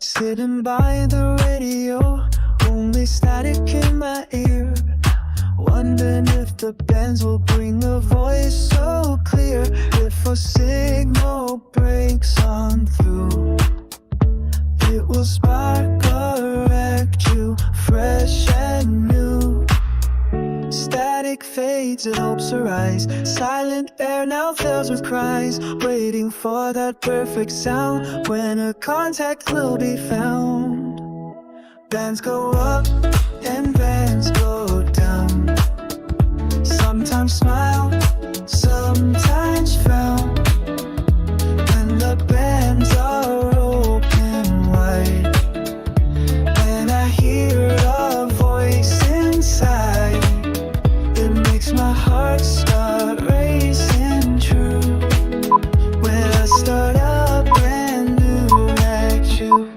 Sitting by the radio, only static in my ear. Wondering if the bands will bring the voice so clear. If a signal breaks on through, it will spark a Ragchew, fresh and new. Static fades, it hopes arise. Silent air now fills with cries, waiting for that perfect sound when a contact will be found. Bands go up and bands go down. Sometimes smile, sometimes frown. And the bands are open wide, and I hear a voice inside. It makes my heart start racing true when I start a brand new Ragchew.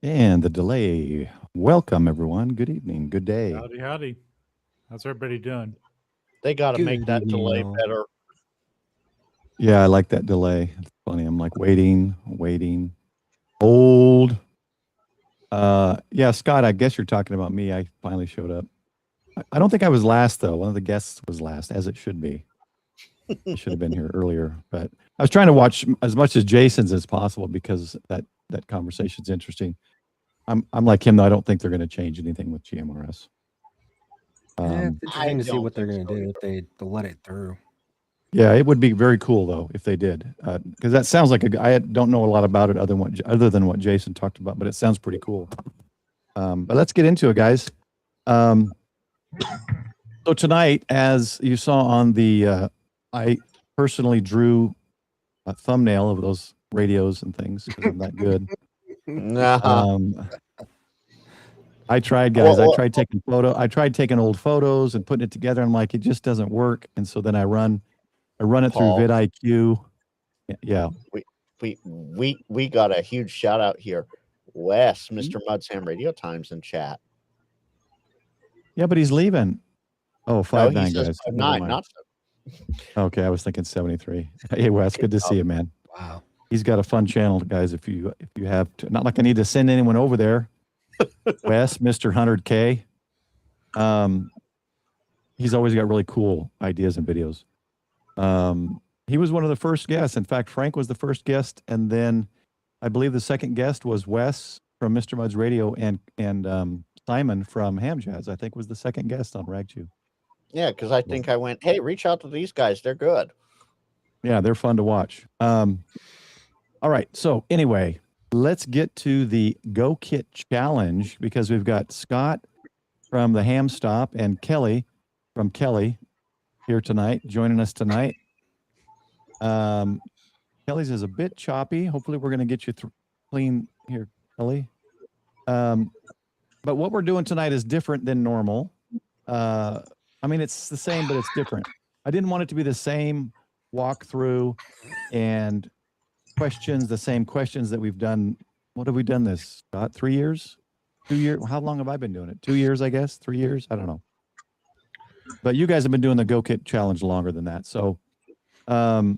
And the delay. Welcome, everyone. Good evening. Good day. Howdy, howdy. How's everybody doing? They got to make that delay better. Yeah, I like that delay. It's funny. I'm like waiting. Old. Yeah, Scott, I guess you're talking about me. I finally showed up. I don't think I was last, though. One of the guests was last, as it should be. I should have been here earlier. But I was trying to watch as much as Jason's as possible because that conversation's interesting. I'm like him, though. I don't think they're going to change anything with GMRS. It's interesting to see what they're going to do if they let it through. Yeah, it would be very cool, though, if they did. Because that sounds like I don't know a lot about it other than what Jason talked about, but it sounds pretty cool. But let's get into it, guys. So tonight, as you saw on the, I personally drew a thumbnail of those radios and things because I'm that good. I tried, guys. I tried taking old photos and putting it together. I'm like, it just doesn't work. And so then I run it Paul, through vidIQ. Yeah. We got a huge shout out here. Wes, Mr. Mud's Ham Radio Times in chat. Yeah, but he's leaving. Oh, 5'9", guys. 5'9", not okay, I was thinking 73. Hey, Wes, good to see you, man. Wow. He's got a fun channel, guys. If you have to, not like I need to send anyone over there. Wes, Mr. 100K. He's always got really cool ideas and videos. He was one of the first guests. In fact, Frank was the first guest, and then I believe the second guest was Wes from Mr. Mud's Radio, and Simon from Ham Jazz, I think, was the second guest on Ragchew. Yeah, because I think I went, hey, reach out to these guys. They're good. Yeah, they're fun to watch. All right. So anyway, let's get to the GoKit challenge because we've got Scott from the Ham Stop and Kelly from Kelly here tonight, joining us tonight. Kelly's is a bit choppy. Hopefully we're going to get you clean here, Kelly. But what we're doing tonight is different than normal. I mean, it's the same, but it's different. I didn't want it to be the same walkthrough and questions, the same questions that we've done. What have we done this, Scott? 3 years? 2 years? How long have I been doing it? 2 years, I guess? 3 years? I don't know. But you guys have been doing the GoKit challenge longer than that. So what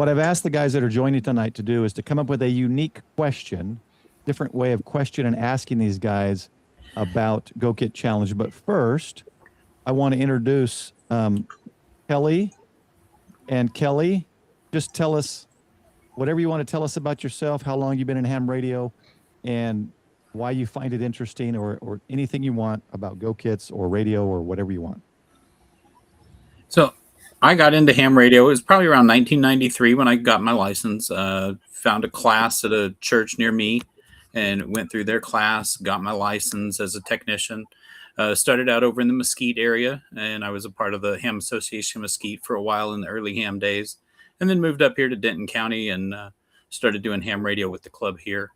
I've asked the guys that are joining tonight to do is to come up with a unique question, different way of question and asking these guys about GoKit challenge. But first, I want to introduce Kelly. And Kelly, just tell us whatever you want to tell us about yourself, how long you've been in ham radio, and why you find it interesting, or anything you want about GoKits or radio or whatever you want. So I got into ham radio. It was probably around 1993 when I got my license. Found a class at a church near me and went through their class, got my license as a technician. Started out over in the Mesquite area, and I was a part of the Ham Association Mesquite for a while in the early ham days, and then moved up here to Denton County and started doing ham radio with the club here.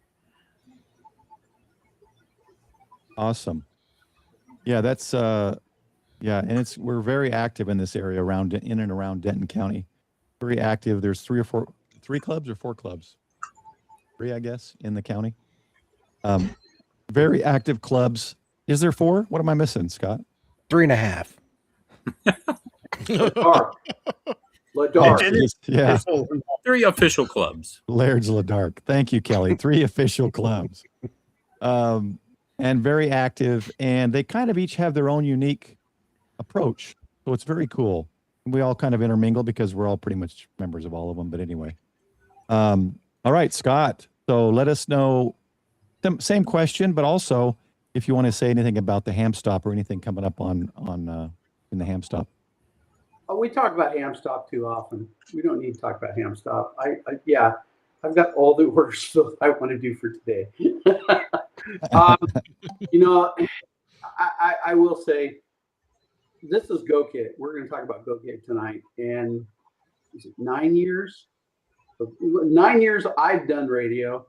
Awesome. Yeah, that's yeah, and we're very active in this area in and around Denton County. Very active. There's 3 clubs or 4 clubs? 3, I guess, in the county. Very active clubs. Is there 4? What am I missing, Scott? 3.5. Ladark. Yeah. 3 official clubs. Laird's Ladark. Thank you, Kelly. 3 official clubs. And very active. And they kind of each have their own unique approach. So it's very cool. We all kind of intermingle because we're all pretty much members of all of them. But anyway. All right, Scott. So let us know. Same question, but also if you want to say anything about the ham stop or anything coming up on in the ham stop. Oh, we talk about ham stop too often. We don't need to talk about ham stop. Yeah, I've got all the orders that I want to do for today. You know, I will say this is GoKit. We're going to talk about GoKit tonight. And is it 9 years? 9 years I've done radio,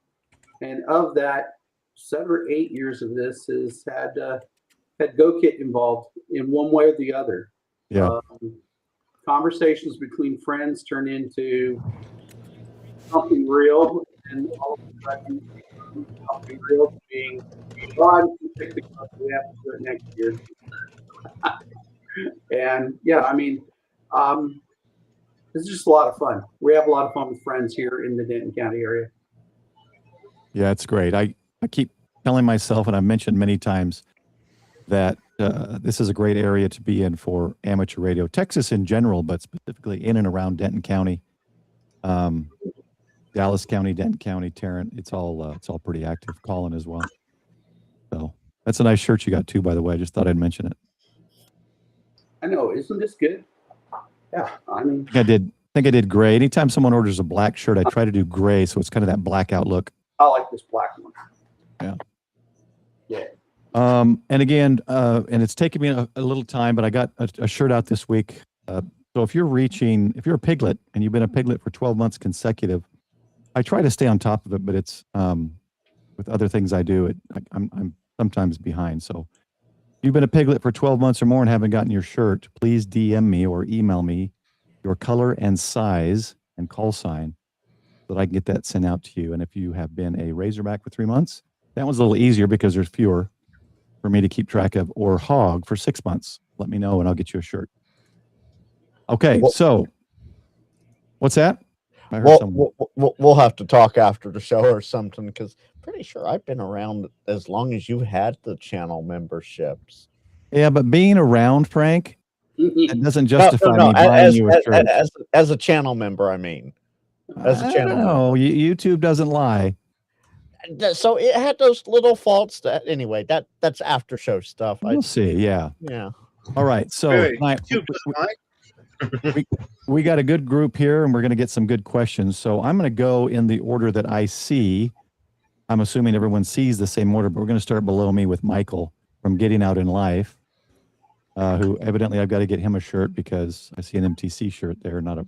and of that, 7 or 8 years of this has had GoKit involved in one way or the other. Yeah. Conversations between friends turn into something real, and all of a sudden, something real being, well, we have to do it next year. And yeah, I mean, it's just a lot of fun. We have a lot of fun with friends here in the Denton County area. Yeah, it's great. I keep telling myself, and I've mentioned many times, that this is a great area to be in for amateur radio. Texas in general, but specifically in and around Denton County, Dallas County, Denton County, Tarrant. It's all pretty active. Colin as well. So that's a nice shirt you got too, by the way. I just thought I'd mention it. I know, isn't this good? Yeah, I mean, I think I did gray. Anytime someone orders a black shirt, I try to do gray, so it's kind of that blackout look. I like this black one. Yeah. Yeah. And again, and it's taken me a little time, but I got a shirt out this week. So if you're a piglet and you've been a piglet for 12 months consecutive, I try to stay on top of it, but it's with other things I do, I'm sometimes behind. So if you've been a piglet for 12 months or more and haven't gotten your shirt, please DM me or email me your color and size and call sign so that I can get that sent out to you. And if you have been a Razorback for 3 months, that one's a little easier because there's fewer for me to keep track of, or Hog for 6 months. Let me know and I'll get you a shirt. Okay, so what's that? We'll have to talk after the show or something, because pretty sure I've been around as long as you had the channel memberships. Yeah, but being around, Frank, it doesn't justify me buying you a shirt. As a channel member, I mean. As a channel member. No, YouTube doesn't lie. So it had those little faults that anyway, that's after show stuff. We'll see, yeah. Yeah. All right. So we got a good group here and we're going to get some good questions. So I'm going to go in the order that I see. I'm assuming everyone sees the same order, but we're going to start below me with Michael from Getting Out in Life, who evidently I've got to get him a shirt because I see an MTC shirt there, not a.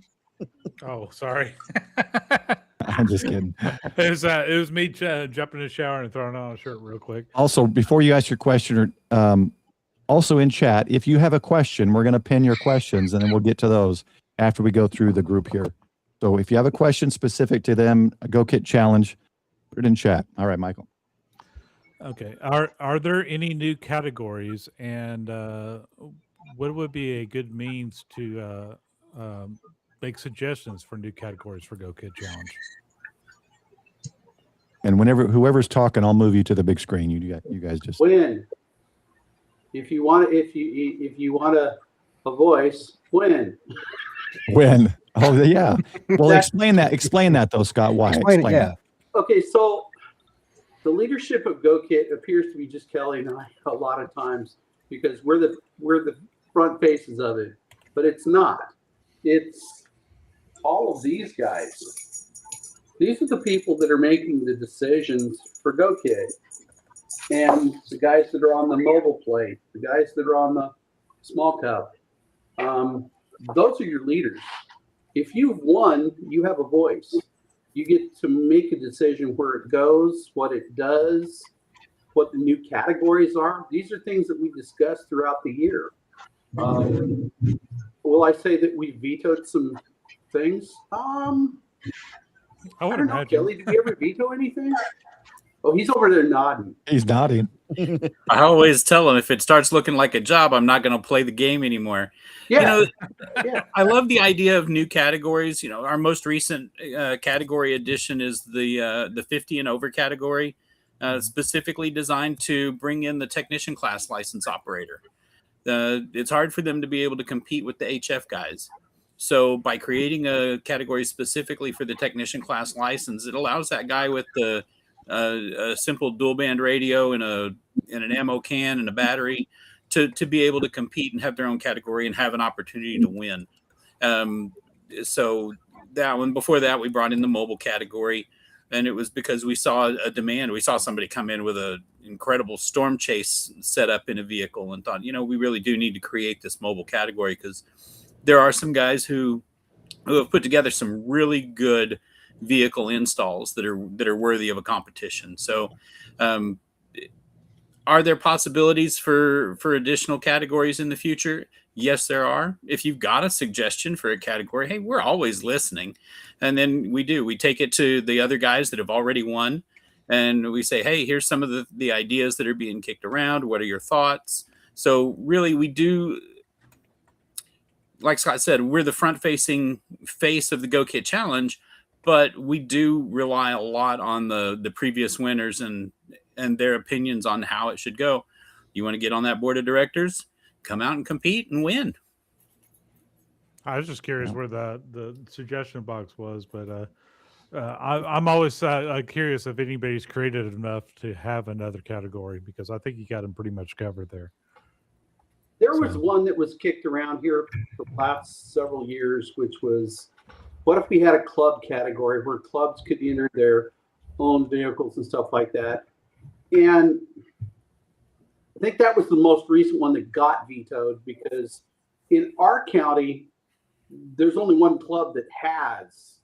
Oh, sorry. I'm just kidding. It was me jumping in the shower and throwing on a shirt real quick. Also, before you ask your question, also in chat, if you have a question, we're going to pin your questions and then we'll get to those after we go through the group here. So if you have a question specific to them, a GoKit challenge, put it in chat. All right, Michael. Okay. Are there any new categories, and what would be a good means to make suggestions for new categories for GoKit challenge? And whoever's talking, I'll move you to the big screen. You guys just win. If you want a voice, win. Win. Oh yeah. Well, explain that though, Scott. Why? Explain that. Okay, so the leadership of GoKit appears to be just Kelly and I a lot of times because we're the front faces of it, but it's not. It's all of these guys. These are the people that are making the decisions for GoKit. And the guys that are on the mobile plate, the guys that are on the small cup, those are your leaders. If you've won, you have a voice. You get to make a decision where it goes, what it does, what the new categories are. These are things that we discussed throughout the year. Will I say that we vetoed some things? I don't know, Kelly, did we ever veto anything? Oh, he's over there nodding. He's nodding. I always tell him if it starts looking like a job, I'm not going to play the game anymore. Yeah. You know, Yeah. I love the idea of new categories. You know, our most recent category addition is the 50 and over category, specifically designed to bring in the technician class license operator. It's hard for them to be able to compete with the HF guys. So by creating a category specifically for the technician class license, it allows that guy with the a simple dual band radio and an ammo can and a battery to be able to compete and have their own category and have an opportunity to win. So that one, before that, we brought in the mobile category, and it was because we saw a demand. We saw somebody come in with an incredible storm chase set up in a vehicle and thought, you know, we really do need to create this mobile category because there are some guys who have put together some really good vehicle installs that are worthy of a competition. So are there possibilities for additional categories in the future? Yes, there are. If you've got a suggestion for a category, hey, we're always listening. And then we take it to the other guys that have already won. And we say, hey, here's some of the ideas that are being kicked around. What are your thoughts? So really, we do, like Scott said, we're the front-facing face of the GoKit Challenge, but we do rely a lot on the previous winners and their opinions on how it should go. You want to get on that board of directors, come out and compete and win. I was just curious where the suggestion box was, but I'm always curious if anybody's creative enough to have another category, because I think you got them pretty much covered there. There was one that was kicked around here for the last several years, which was, what if we had a club category where clubs could enter their own vehicles and stuff like that? And I think that was the most recent one that got vetoed, because in our county, there's only one club that has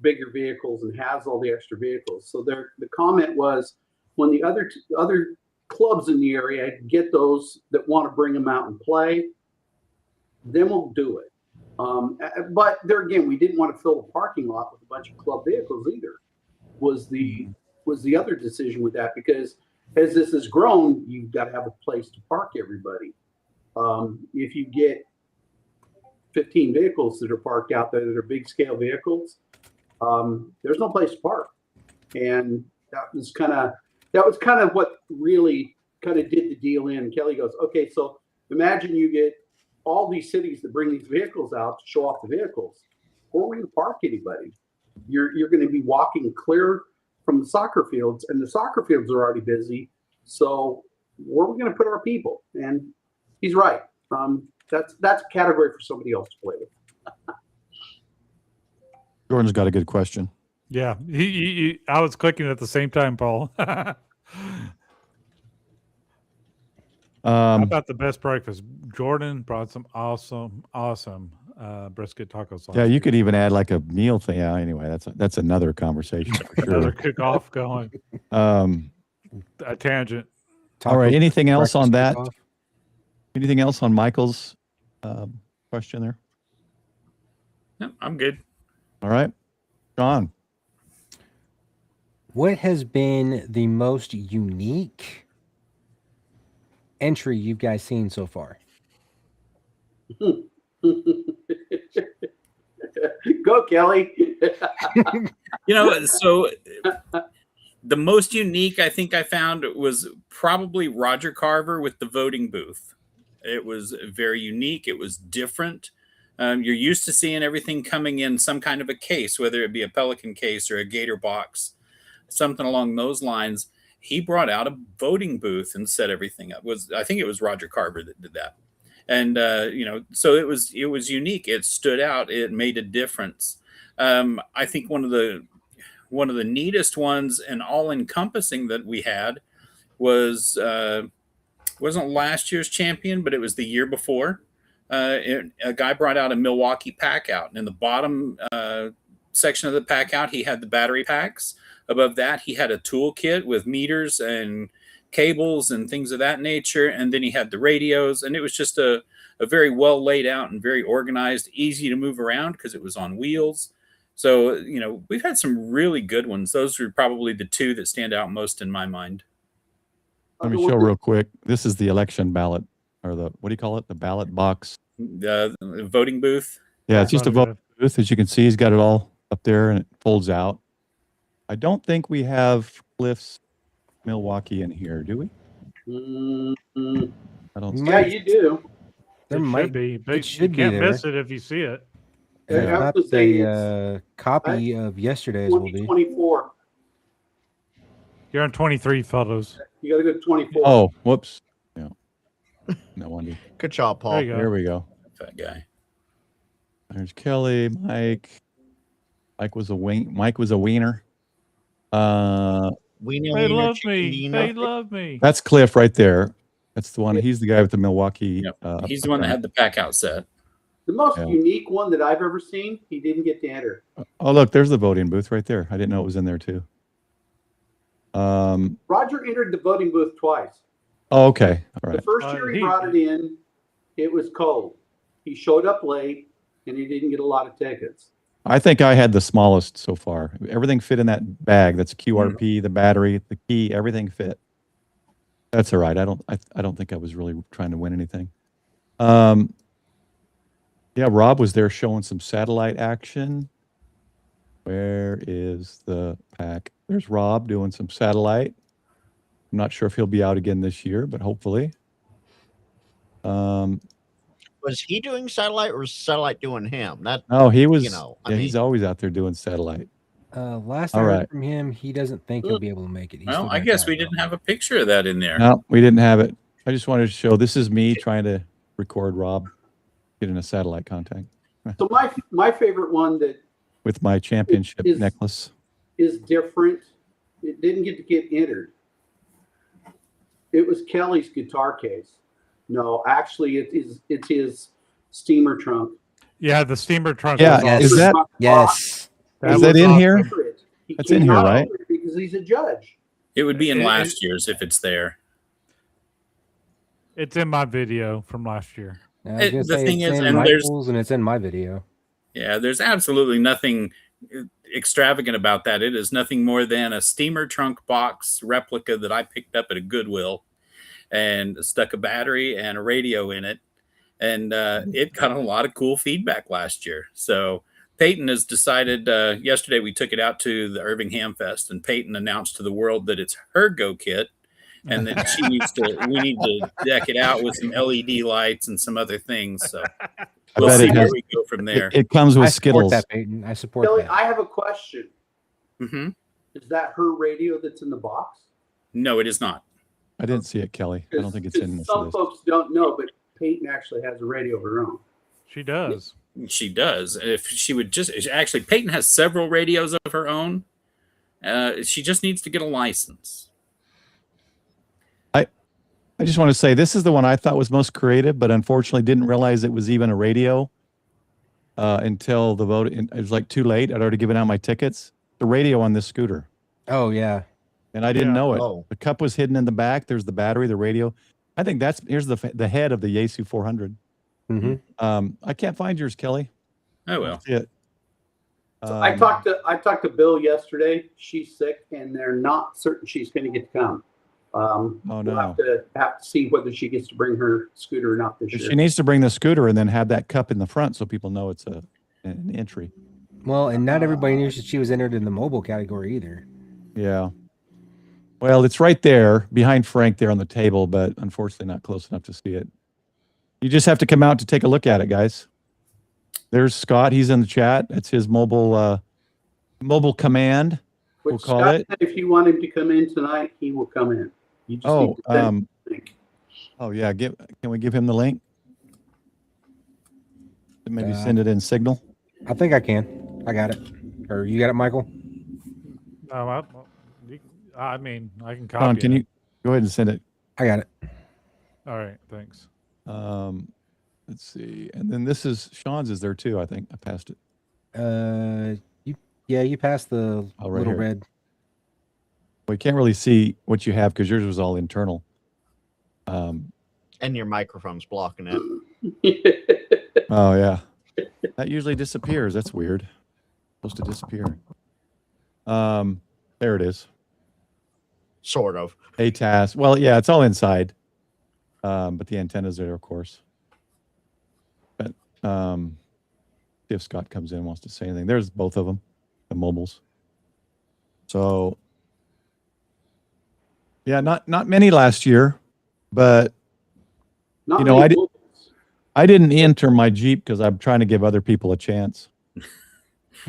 bigger vehicles and has all the extra vehicles. So the comment was, when the other clubs in the area get those that want to bring them out and play, then we'll do it. But there again, we didn't want to fill the parking lot with a bunch of club vehicles either. Was the other decision with that, because as this has grown, you've got to have a place to park everybody. If you get 15 vehicles that are parked out there that are big scale vehicles, there's no place to park. And that was kind of what really kind of did the deal in. Kelly goes, okay, so imagine you get all these cities that bring these vehicles out to show off the vehicles. Where are we going to park anybody? You're going to be walking clear from the soccer fields, and the soccer fields are already busy. So where are we going to put our people? And he's right. That's a category for somebody else to play with. Jordan's got a good question. Yeah, I was clicking at the same time, Paul. How about the best breakfast? Jordan brought some awesome brisket tacos. Yeah, you could even add like a meal thing. Yeah, anyway, that's another conversation for sure. Another cook-off going. A tangent. All right. Anything else on that? Cook-off? Anything else on Michael's question there? No, I'm good. All right, John. What has been the most unique entry you guys seen so far? Go, Kelly. You know, so the most unique I think I found was probably Roger Carver with the voting booth. It was very unique. It was different. You're used to seeing everything coming in some kind of a case, whether it be a Pelican case or a Gator box, something along those lines. He brought out a voting booth and set everything up. I think it was Roger Carver that did that. And, so it was unique. It stood out. It made a difference. I think one of the neatest ones and all encompassing that we had was, wasn't last year's champion, but it was the year before. A guy brought out a Milwaukee pack out, and in the bottom section of the pack out, he had the battery packs. Above that, he had a toolkit with meters and cables and things of that nature. And then he had the radios, and it was just a very well laid out and very organized, easy to move around because it was on wheels. So, you know, we've had some really good ones. Those are probably the two that stand out most in my mind. Let me show real quick. This is the election ballot, or the, what do you call it? The ballot box. The voting booth. Yeah, it's just a voting booth. As you can see, he's got it all up there and it folds out. I don't think we have Cliff's Milwaukee in here, do we? I don't. Yeah, you do. There might be, but you can't miss it if you see it. Not the copy of yesterday's will be 24. You're on 23 photos. You got to go to 24. Oh, whoops. Yeah. No wonder. Good job, Paul. There we go. That guy. There's Kelly, Mike. Mike was a wiener. They love me. They love me. That's Cliff right there. That's the one. He's the guy with the Milwaukee. Yep. He's the one that had the pack out set. The most unique one that I've ever seen, he didn't get to enter. Oh, look, there's the voting booth right there. I didn't know it was in there too. Roger entered the voting booth twice. Oh, okay. All right. The first year he brought it in, it was cold. He showed up late, and he didn't get a lot of tickets. I think I had the smallest so far. Everything fit in that bag. That's QRP, the battery, the key, everything fit. That's all right. I don't think I was really trying to win anything. Yeah, Rob was there showing some satellite action. Where is the pack? There's Rob doing some satellite. I'm not sure if he'll be out again this year, but hopefully. Was he doing satellite, or was satellite doing him? No, he was. You know, yeah, he's always out there doing satellite. Last I heard from him, he doesn't think he'll be able to make it. Well, I guess we didn't have a picture of that in there. No, we didn't have it. I just wanted to show. This is me trying to record Rob getting a satellite contact. So my favorite one that with my championship necklace is different. It didn't get to get entered. It was Kelly's guitar case. No, actually, it's his steamer trunk. Yeah, the steamer trunk. Yeah, is that yes? Is that in here? That's in here, right? Because he's a judge. It would be in last year's if it's there. It's in my video from last year. The thing is, and it's in my video. Yeah, there's absolutely nothing extravagant about that. It is nothing more than a steamer trunk box replica that I picked up at a Goodwill and stuck a battery and a radio in it. And it got a lot of cool feedback last year. So Peyton has decided, yesterday we took it out to the Irving Ham Fest, and Peyton announced to the world that it's her GoKit, and that we need to deck it out with some LED lights and some other things. So we'll see where we go from there. It comes with Skittles. That, Peyton. I support Kelly, that. I have a question. Mm-hmm. Is that her radio that's in the box? No, it is not. I didn't see it, Kelly. I don't think it's in this Some list. folks don't know, but Peyton actually has a radio of her own. She does. She does. If she would just actually, Peyton has several radios of her own. She just needs to get a license. I just want to say this is the one I thought was most creative, but unfortunately didn't realize it was even a radio until the vote. It was like too late. I'd already given out my tickets. The radio on this scooter. Oh yeah. And I didn't know it. Oh. The cup was hidden in the back. There's the battery, the radio. I think here's the head of the Yaesu 400. Mm-hmm. I can't find yours, Kelly. Oh well. That's it. So I talked to Bill yesterday. She's sick, and they're not certain she's going to get to come. We'll have to see whether she gets to bring her scooter or not this year. She needs to bring the scooter and then have that cup in the front so people know it's an entry. Well, and not everybody knew that she was entered in the mobile category either. Yeah. Well, it's right there behind Frank there on the table, but unfortunately not close enough to see it. You just have to come out to take a look at it, guys. There's Scott. He's in the chat. That's his mobile command. Which we'll call Scott it. said if you want him to come in tonight, he will come in. You just need to send him the link. Oh yeah. Can we give him the link? Maybe send it in Signal. I think I can. I got it. Or you got it, Michael? I mean, I can copy Sean, can it. you go ahead and send it? I got it. All right, thanks. Let's see. And then this is Sean's is there too, I think. I passed it. You passed the right little here. red. We can't really see what you have because yours was all internal. And your microphone's blocking it. Oh yeah. That usually disappears. That's weird. Supposed to disappear. There it is. Sort of. A task. Well, yeah, it's all inside. But the antenna's there, of course. But see if Scott comes in and wants to say anything. There's both of them, the mobiles. So yeah, not many last year, but Not you know, many I didn't enter my Jeep because I'm trying to give other people a chance.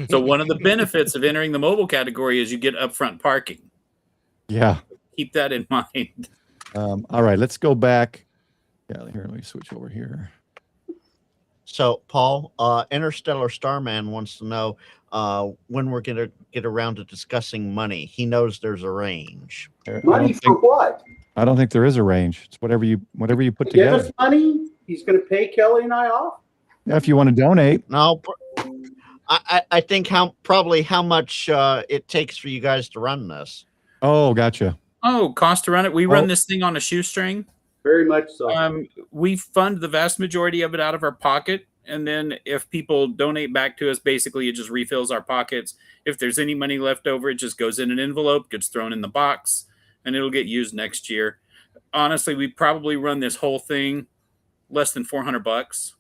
So one of the benefits of entering the mobile category is you get upfront parking. Yeah. Keep that in mind. All right, let's go back. Yeah, here, let me switch over here. So, Paul, Interstellar Starman wants to know when we're going to get around to discussing money. He knows there's a range. Money for what? I don't think there is a range. It's whatever you put Give together. us money. He's going to pay Kelly and I off. Yeah, if you want to donate. No, I think probably how much it takes for you guys to run this. Oh, gotcha. Oh, cost to run it. We run this thing on a shoestring. Very much so. We fund the vast majority of it out of our pocket. And then if people donate back to us, basically it just refills our pockets. If there's any money left over, it just goes in an envelope, gets thrown in the box, and it'll get used next year. Honestly, we probably run this whole thing less than $400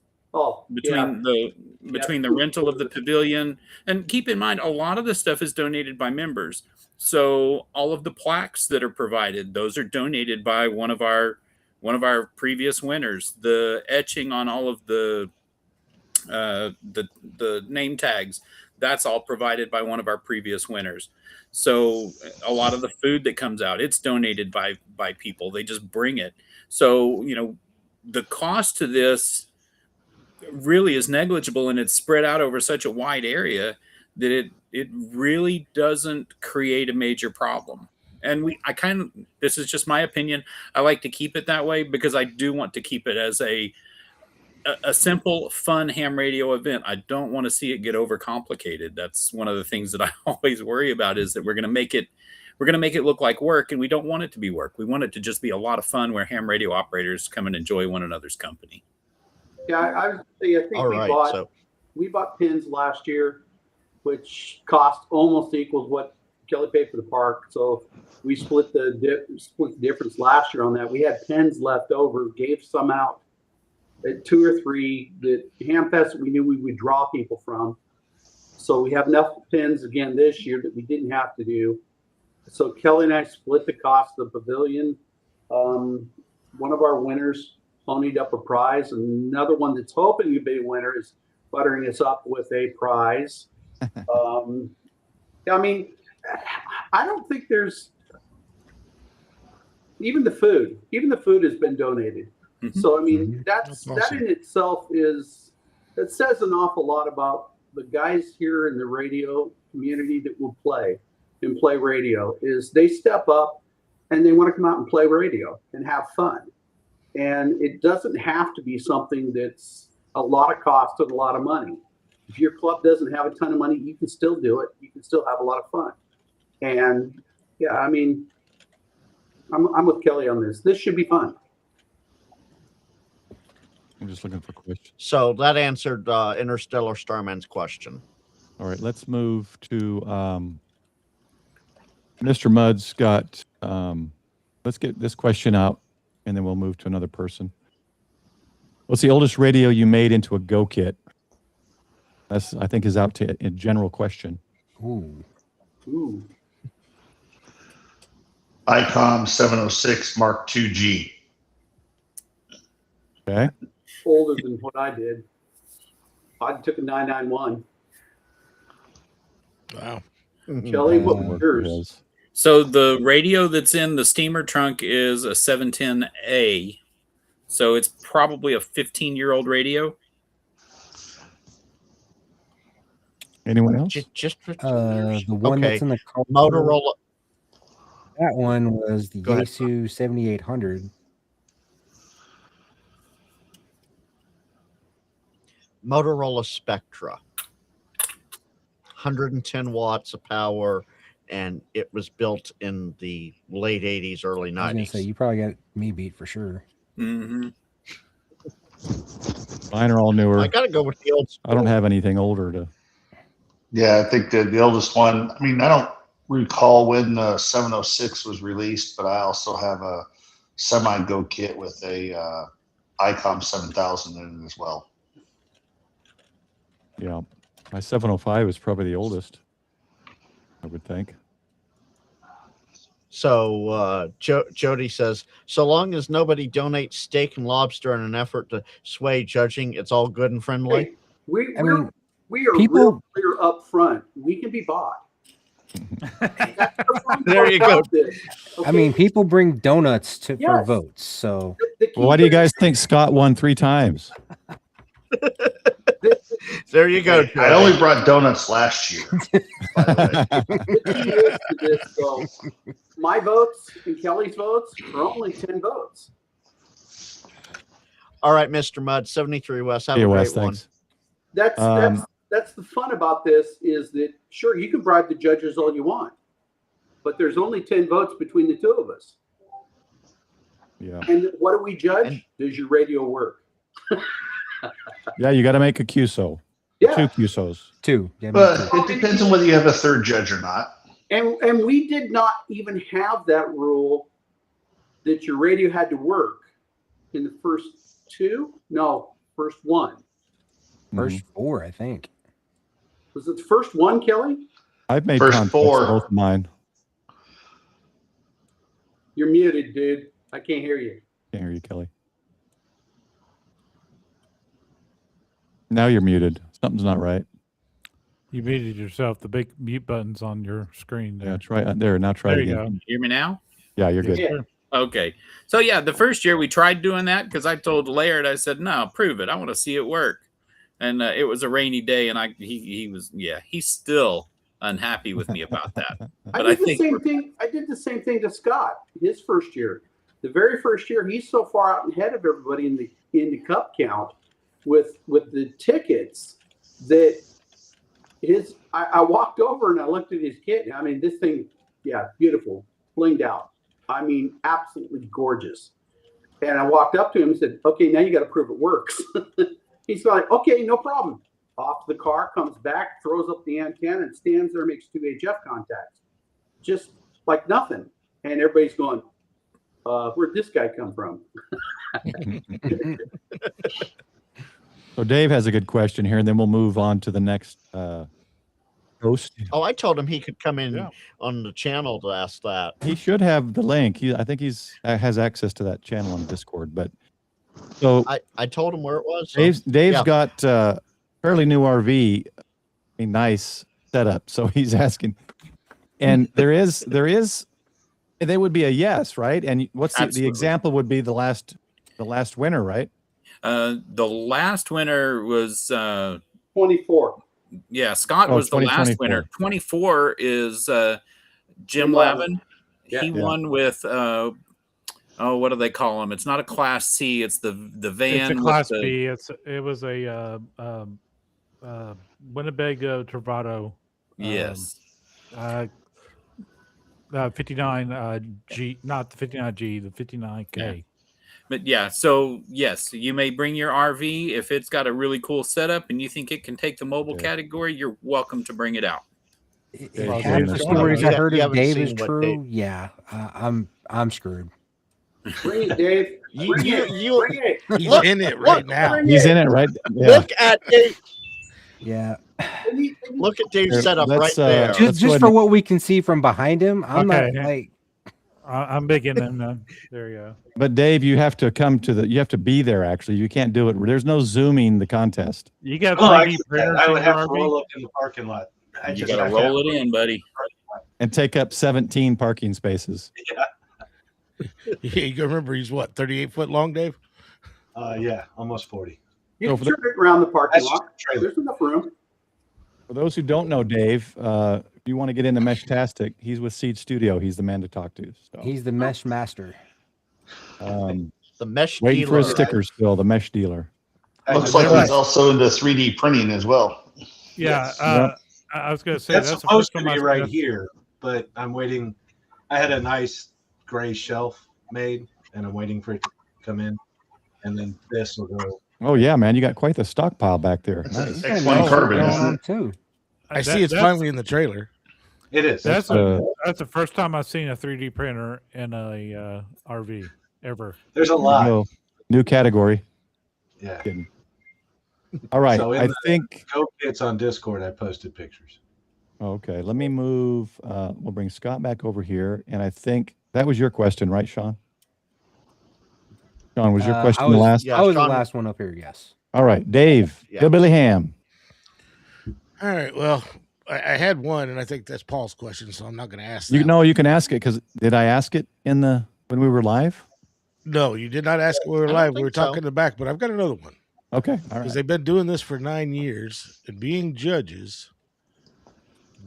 between the rental of the pavilion. And keep in mind, a lot of the stuff is donated by members. So all of the plaques that are provided, those are donated by one of our previous winners. The etching on all of the name tags, that's all provided by one of our previous winners. So a lot of the food that comes out, it's donated by people. They just bring it. So, you know, the cost to this really is negligible, and it's spread out over such a wide area that it really doesn't create a major problem. And this is just my opinion. I like to keep it that way because I do want to keep it as a simple, fun ham radio event. I don't want to see it get overcomplicated. That's one of the things that I always worry about, is that we're going to make it look like work, and we don't want it to be work. We want it to just be a lot of fun where ham radio operators come and enjoy one another's company. Yeah, I think we bought pins last year, which cost almost equals what Kelly paid for the park. So we split the difference last year on that. We had pins left over, gave some out at 2 or 3 that Hamfest we knew we would draw people from. So we have enough pins again this year that we didn't have to do. So Kelly and I split the cost of the pavilion. One of our winners ponied up a prize. Another one that's hoping to be a winner is buttering us up with a prize. I mean, I don't think there's even the food has been donated. Mm-hmm. So I mean, that in itself that says an awful lot about the guys here in the radio community that will play radio. Is they step up and they want to come out and play radio and have fun. And it doesn't have to be something that's a lot of cost and a lot of money. If your club doesn't have a ton of money, you can still do it. You can still have a lot of fun. And yeah, I mean, I'm with Kelly on this. This should be fun. I'm just looking for questions. So that answered Interstellar Starman's question. All right, let's move to Mr. Mudd's got. Let's get this question out, and then we'll move to another person. What's the oldest radio you made into a GoKit? That's, I think, is out to a general question. Ooh. ICOM 706 Mark II-G. Okay. Older than what I did. I took a 991. Wow. Kelly, what was yours? So the radio that's in the steamer trunk is a 710A. So it's probably a 15-year-old radio. Anyone else? Just the one that's in the car. Motorola. That one was the Yaesu 7800. Motorola Spectra. 110 watts of power, and it was built in the late 80s, early 90s. I was going to say, you probably got me beat for sure. Mm-hmm. Mine are all newer. I got to go with the old school. I don't have anything older to. Yeah, I think the oldest one. I mean, I don't recall when the 706 was released, but I also have a semi GoKit with a ICOM 7000 in it as well. Yeah, my 705 is probably the oldest, I would think. So Jody says, so long as nobody donates steak and lobster in an effort to sway judging, it's all good and friendly. Hey, we I are mean, real people- clear up front. We can be bought. That's the fun There part you go. about this, I okay? mean, people bring donuts for Yes. votes. So The key Well, why do you thing- guys think Scott won 3 times? There you go. Hey, I only brought donuts last year. By the way. The key is to this, though. My votes and Kelly's votes are only 10 votes. All right, Mr. Mudd, 73 West. Have Hey, a great Wes, one. thanks. That's the fun about this is that sure you can bribe the judges all you want, but there's only 10 votes between the two of us. Yeah, And what do we judge? Does your radio work? yeah, you got to make a QSO. Yeah. 2 QSOs. 2. Yeah, But it depends on whether you have a third judge or not. And we did not even have that rule that your radio had to work in the first 2. No, first 1. First 4, I think. Was it the first 1, Kelly? I've made First contacts, 4. both of mine. You're muted, dude. I can't hear you. Can't hear you, Kelly. Now you're muted. Something's not right. You muted yourself. The big mute button's on your screen there. Yeah, try there. Now try There it you again. go. Can you hear me now? Yeah, you're good. Yeah. Okay. So yeah, the first year we tried doing that because I told Laird, I said, no, prove it. I want to see it work. And it was a rainy day, and he's still unhappy with me about that. But I did the think same thing. I did the same thing to Scott his first year. The very first year, he's so far out ahead of everybody in the cup count with the tickets that I walked over and I looked at his kit. I mean, this thing, yeah, beautiful, blinged out. I mean, absolutely gorgeous. And I walked up to him and said, okay, now you got to prove it works. He's like, okay, no problem. Off the car, comes back, throws up the antenna and stands there, makes 2 HF contacts. Just like nothing. And everybody's going, where'd this guy come from? So Dave has a good question here, and then we'll move on to the next host. Oh, I told him he could come in Yeah. on the channel to ask that. He should have the link. I think he's has access to that channel on Discord. But so I told him where it was. So, Dave's yeah. got fairly new RV, a nice setup. So he's asking, and there is they would be a yes, right? And what's the Absolutely. example would be the last winner, right? the last winner was 24. yeah, Scott Oh, was the last 2024. winner. 24 is Jim Jim Lavin. Yeah. He Yeah. won with what do they call them? It's not a Class C. It's the van. It's a with Class the- B. It was a Winnebago Travado. Yes. 59 G, not the 59G, the 59K. But yeah, so yes, you may bring your RV if it's got a really cool setup and you think it can take the mobile Yeah. category. You're welcome to bring it out. Well, Half Dave the is stories you I ha- heard you of haven't Dave is seen what true. Yeah, I'm screwed. Bring it, Dave. You- Bring you- it. you- Bring it. He's Look, in it look, right now. bring He's in it, right? Yeah. Look at Dave. Yeah, Look at Dave's Here, setup right let's, there. Let's just go ahead for and- what we can see from behind him, I'm Okay. not like I'm making them. There you go. But Dave, you have to come to you have to be there. Actually, you can't do it. There's no zooming the contest. You got Oh, 3D I printers would in have your to RV? roll up in the parking lot. You got to roll it in, buddy. And take up 17 parking spaces. Yeah, you remember he's what, 38 foot long, Dave? Yeah, almost 40. You So can for turn it around the parking That's lot. just a trailer. There's enough room. For those who don't know Dave, if you want to get into Meshtastic, he's with Seed Studio. He's the man to talk to. So, he's the mesh master. The mesh waiting for his dealer. stickers still, the mesh dealer. Looks like he's also into 3D printing as well. Yeah. Yep. I was going to say That's that's the supposed first to time be I right here, but I'm waiting. I had a nice gray shelf made, and I'm waiting for it to come in, and then this will go. Oh yeah, man, you got quite the stockpile back there. That's Nice. an X1 carbon, going isn't on it? too. I see it's finally in the trailer. It is. That's the first time I've seen a 3D printer in a RV ever. There's a lot. No, new category. Yeah. Kidding. All right. So I think GoKits on Discord, I posted pictures. Okay, let me move. We'll bring Scott back over here, and I think that was your question, right, Sean? Sean, was your question the last? I was the last one up here. Yes. All right, Dave, Hillbilly Ham. All right. Well, I had one, and I think that's Paul's question, so I'm not going to ask that. You know, you can ask it because did I ask it in the when we were live? No, you did not ask it when we were live. We were talking in the back, but I've got another one. Okay, all right. Because they've been doing this for 9 years and being judges.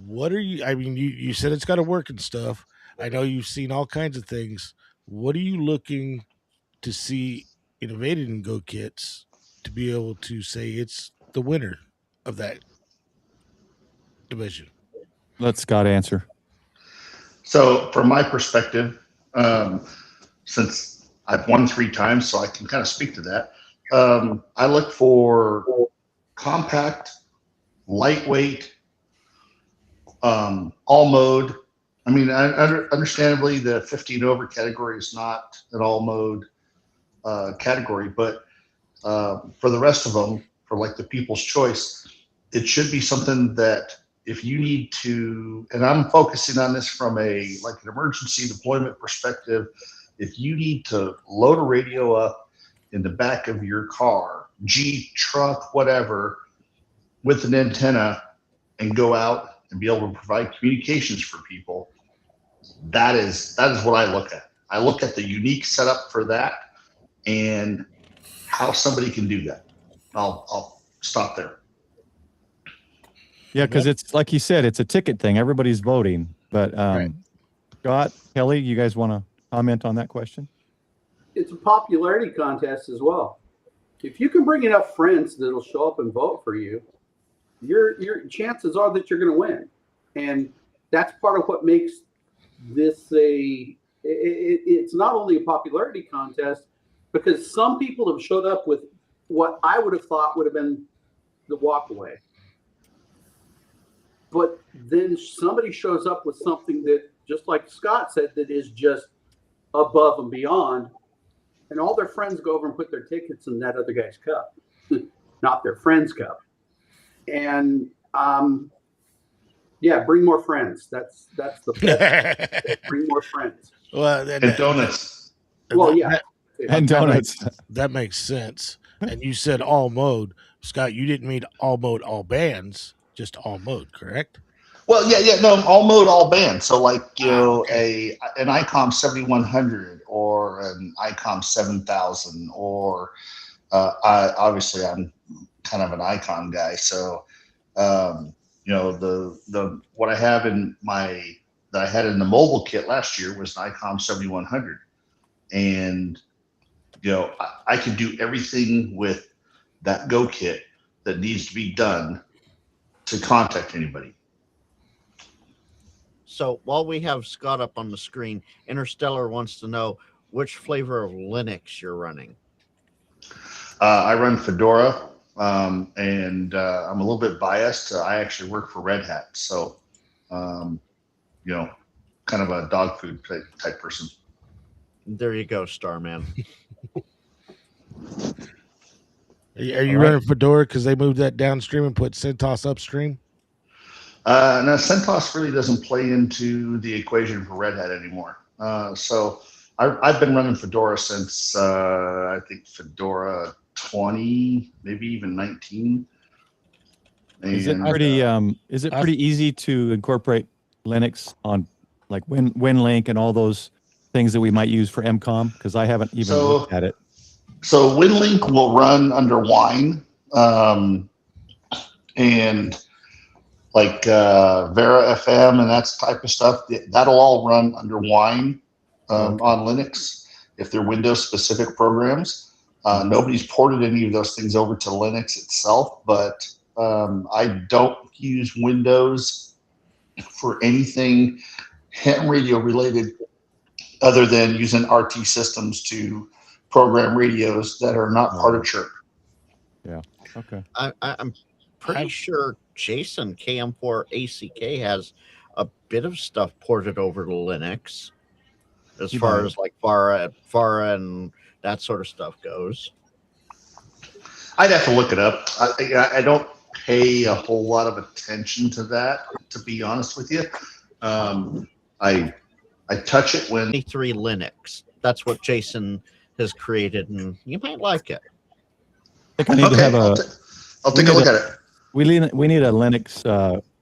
What are you? I mean, you said it's got to work and stuff. I know you've seen all kinds of things. What are you looking to see innovated in GoKits to be able to say it's the winner of that division? Let Scott answer. So from my perspective, since I've won 3 times, so I can kind of speak to that. I look for compact, lightweight, all mode. I mean, understandably, the 50 and over category is not an all mode category, but for the rest of them, for like the people's choice, it should be something that if you need to, and I'm focusing on this from an emergency deployment perspective, if you need to load a radio up in the back of your car, Jeep, truck, whatever, with an antenna and go out and be able to provide communications for people, that is what I look at. I look at the unique setup for that and how somebody can do that. I'll stop there. Yeah, because it's like you said, it's a ticket thing. Everybody's voting. But Right. Scott, Kelly, you guys want to comment on that question? It's a popularity contest as well. If you can bring enough friends that'll show up and vote for you, your chances are that you're going to win. And that's part of what makes this it's not only a popularity contest, because some people have showed up with what I would have thought would have been the walkaway. But then somebody shows up with something that, just like Scott said, that is just above and beyond. And all their friends go over and put their tickets in that other guy's cup, not their friend's cup. And bring more friends. That's the best. Bring more friends. Well, And donuts. Well, yeah. And donuts. That makes sense. And you said all mode. Scott, you didn't mean all mode, all bands, just all mode, correct? Well, no, all mode, all band. So like, an ICOM 7100 or an ICOM 7000 or I'm kind of an ICOM guy. So, the what I have that I had in the mobile kit last year was an ICOM 7100. And, I can do everything with that GoKit that needs to be done to contact anybody. So while we have Scott up on the screen, Interstellar wants to know which flavor of Linux you're running. I run Fedora, and I'm a little bit biased. I actually work for Red Hat, so kind of a dog food type person. There you go, Starman. Are you running Fedora because they moved that downstream and put CentOS upstream? Now, CentOS really doesn't play into the equation for Red Hat anymore. So I've been running Fedora since I think Fedora 20, maybe even 19. And Is it pretty easy to incorporate Linux on like WinLink and all those things that we might use for MCOM? Because I haven't even looked at it. So WinLink will run under Wine, and like Vera FM and that type of stuff, that'll all run under Wine on Linux if they're Windows specific programs. Nobody's ported any of those things over to Linux itself, but I don't use Windows for anything ham radio related other than using RT systems to program radios that are not part of Chirp. Yeah. Okay. I'm pretty sure Jason KM4 ACK has a bit of stuff ported over to Linux, as far as like FARA and that sort of stuff goes. I'd have to look it up. I don't pay a whole lot of attention to that, to be honest with you. I touch it when 23 Linux. That's what Jason has created, and you might like it. I think I need to have a. I'll take a look at it. We need a Linux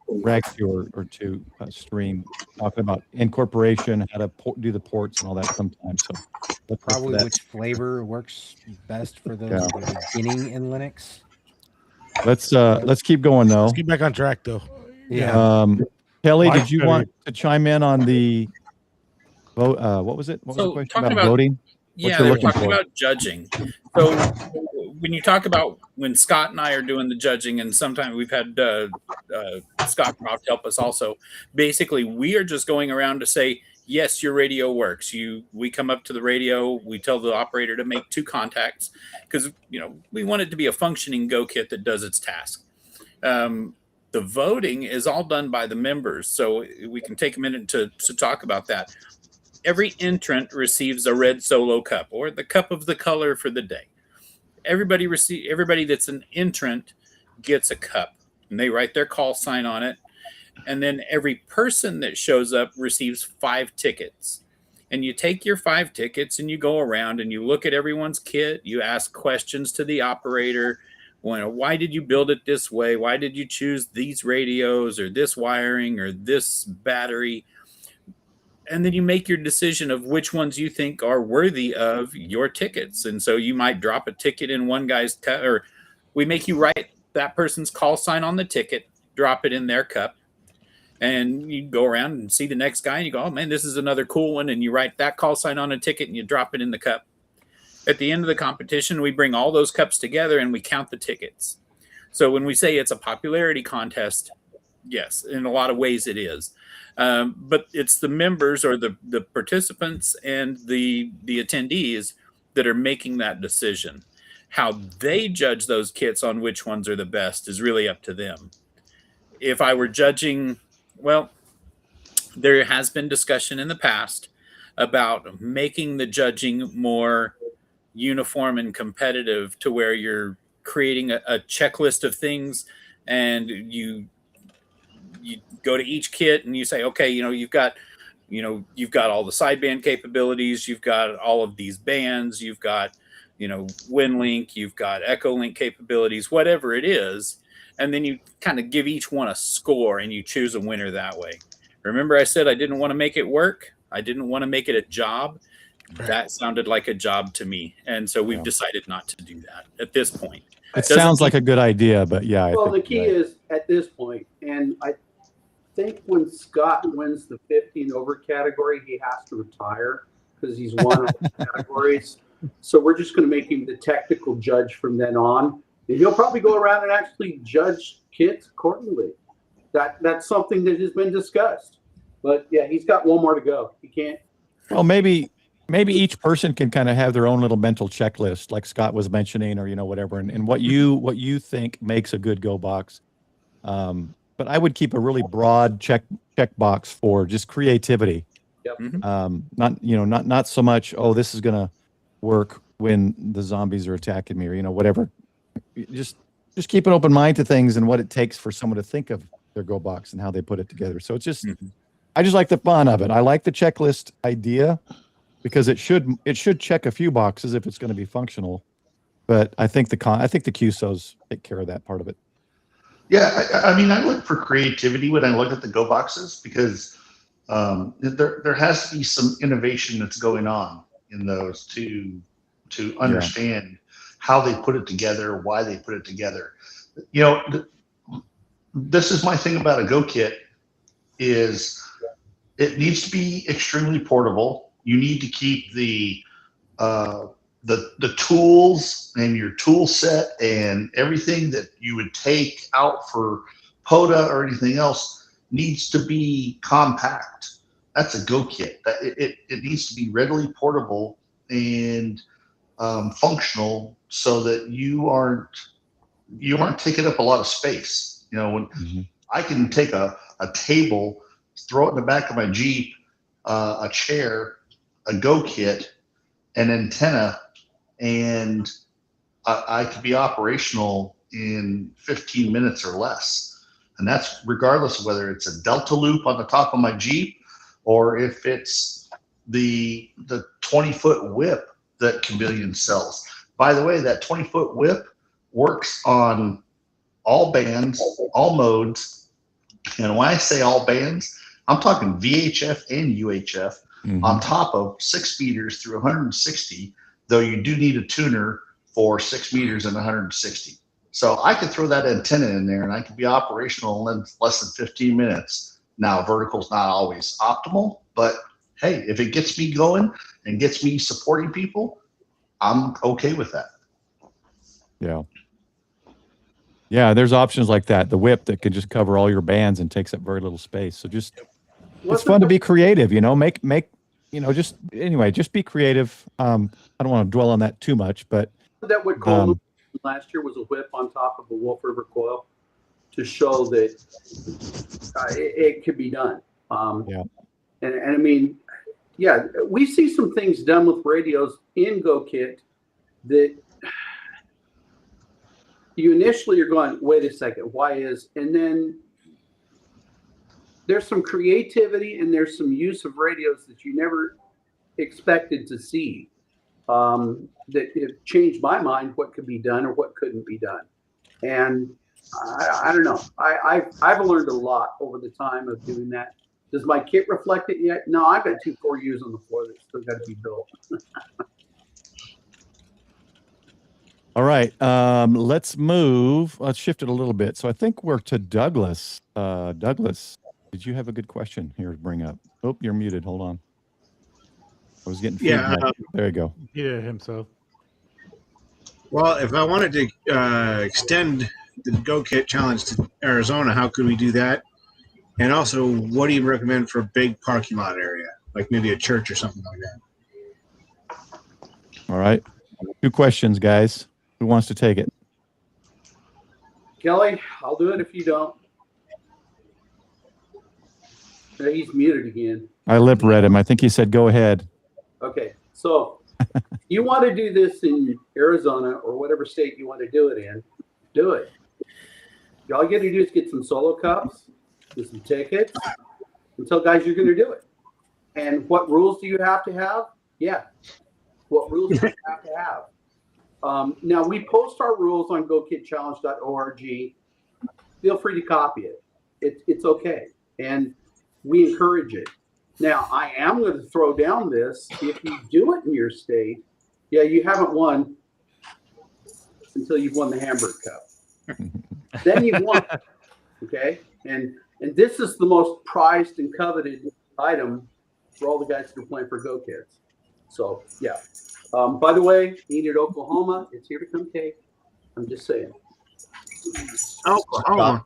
Ragchew or two stream talking about incorporation, how to do the ports and all that sometimes. So probably which flavor works best for those that are beginning in Linux. Let's keep going though. Let's get back on track though. Yeah. Kelly, did you want to chime in on the vote? What was it? What was the question about voting? Yeah, they were talking about judging. So when you talk about when Scott and I are doing the judging, and sometimes we've had Scott Croft help us also. Basically, we are just going around to say, yes, your radio works. We come up to the radio, we tell the operator to make 2 contacts because we want it to be a functioning GoKit that does its task. The voting is all done by the members, so we can take a minute to talk about that. Every entrant receives a red solo cup, or the cup of the color for the day. Everybody that's an entrant gets a cup, and they write their call sign on it. And then every person that shows up receives 5 tickets. And you take your 5 tickets and you go around and you look at everyone's kit. You ask questions to the operator. Why did you build it this way? Why did you choose these radios or this wiring or this battery? And then you make your decision of which ones you think are worthy of your tickets. And so you might drop a ticket in one guy's cup, or we make you write that person's call sign on the ticket, drop it in their cup. And you go around and see the next guy and you go, oh man, this is another cool one. And you write that call sign on a ticket and you drop it in the cup. At the end of the competition, we bring all those cups together and we count the tickets. So when we say it's a popularity contest, yes, in a lot of ways it is. But it's the members or the participants and the attendees that are making that decision. How they judge those kits on which ones are the best is really up to them. If I were judging, well, there has been discussion in the past about making the judging more uniform and competitive to where you're creating a checklist of things and you go to each kit and you say, okay, you've got all the sideband capabilities, you've got all of these bands, you've got, WinLink, you've got EchoLink capabilities, whatever it is. And then you kind of give each one a score and you choose a winner that way. Remember I said I didn't want to make it work. I didn't want to make it a job. That sounded like a job to me. And so we've decided not to do that at this point. It sounds like a good idea, but yeah. Well, the key is at this point, and I think when Scott wins the 15 over category, he has to retire because he's won all the categories. So we're just going to make him the technical judge from then on. And he'll probably go around and actually judge kits accordingly. That's something that has been discussed. But yeah, he's got one more to go. He can't. Well, maybe each person can kind of have their own little mental checklist, like Scott was mentioning, or whatever, and what you think makes a good go box. But I would keep a really broad check box for just creativity. Yep. Not so much, oh, this is gonna work when the zombies are attacking me, or whatever. Just keep an open mind to things and what it takes for someone to think of their go box and how they put it together. So it's just, I just like the fun of it. I like the checklist idea because it should check a few boxes if it's going to be functional. But I think the QSOs take care of that part of it. Yeah, I mean, I look for creativity when I look at the go boxes because there has to be some innovation that's going on in those to understand how they put it together, why they put it together. This is my thing about a GoKit is it needs to be extremely portable. You need to keep the tools and your tool set and everything that you would take out for POTA or anything else needs to be compact. That's a GoKit. It needs to be readily portable and functional so that you aren't taking up a lot of space. You know, when I can take a table, throw it in the back of my Jeep, a chair, a GoKit, an antenna, and I could be operational in 15 minutes or less. And that's regardless of whether it's a Delta loop on the top of my Jeep or if it's the 20-foot whip that Chameleon sells. By the way, that 20-foot whip works on all bands, all modes. And when I say all bands, I'm talking VHF and UHF on top of 6 meters through 160, though you do need a tuner for 6 meters and 160. So I could throw that antenna in there and I could be operational in less than 15 minutes. Now, vertical's not always optimal, but hey, if it gets me going and gets me supporting people, I'm okay with that. Yeah. Yeah, there's options like that. The whip that can just cover all your bands and takes up very little space. So just, it's fun to be creative, you know, make, you know, just be creative. I don't want to dwell on that too much, but that what Cole last year was a whip on top of a Wolf River coil to show that it could be done. And I mean, yeah, we see some things done with radios in GoKit that you initially are going, wait a second, why is, and then there's some creativity and there's some use of radios that you never expected to see. That it changed my mind what could be done or what couldn't be done. And I don't know. I've learned a lot over the time of doing that. Does my kit reflect it yet? No, I've got 2 4Us on the floor that still got to be built. all right. Let's move. Let's shift it a little bit. So I think we're to Douglas. Douglas, did you have a good question here to bring up? Oh, you're muted. Hold on. I was getting feedback. There you go. Yeah, himself. Well, if I wanted to extend the GoKit challenge to Arizona, how could we do that? And also, what do you recommend for a big parking lot area, like maybe a church or something like that? All right. 2 questions, guys. Who wants to take it? Kelly, I'll do it if you don't. He's muted again. I lip read him. I think he said, go ahead. Okay, so you want to do this in Arizona or whatever state you want to do it in, do it. All you got to do is get some solo cups, get some tickets, and tell guys you're going to do it. And what rules do you have to have? Yeah, what rules do you have to have? Now, we post our rules on GoKitChallenge.org. Feel free to copy it. It's okay, and we encourage it. Now, I am going to throw down this. If you do it in your state, yeah, you haven't won until you've won the Hamburg Cup. Then you've won, okay? And this is the most prized and coveted item for all the guys that are playing for GoKits. So, yeah. By the way, Enid, Oklahoma, it's here to come take. I'm just saying. Oklahoma.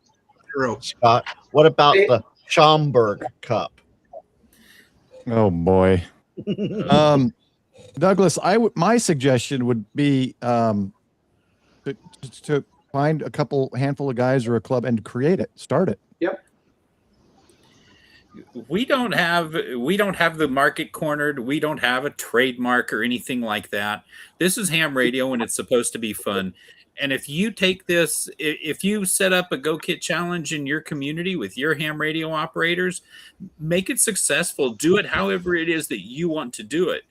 Scott, what about the Schaumburg Cup? Oh boy. Douglas, my suggestion would be to find a handful of guys or a club and create it, start it. Yep. We don't have the market cornered. We don't have a trademark or anything like that. This is ham radio and it's supposed to be fun. And if you take this, if you set up a GoKit challenge in your community with your ham radio operators, make it successful. Do it however it is that you want to do it.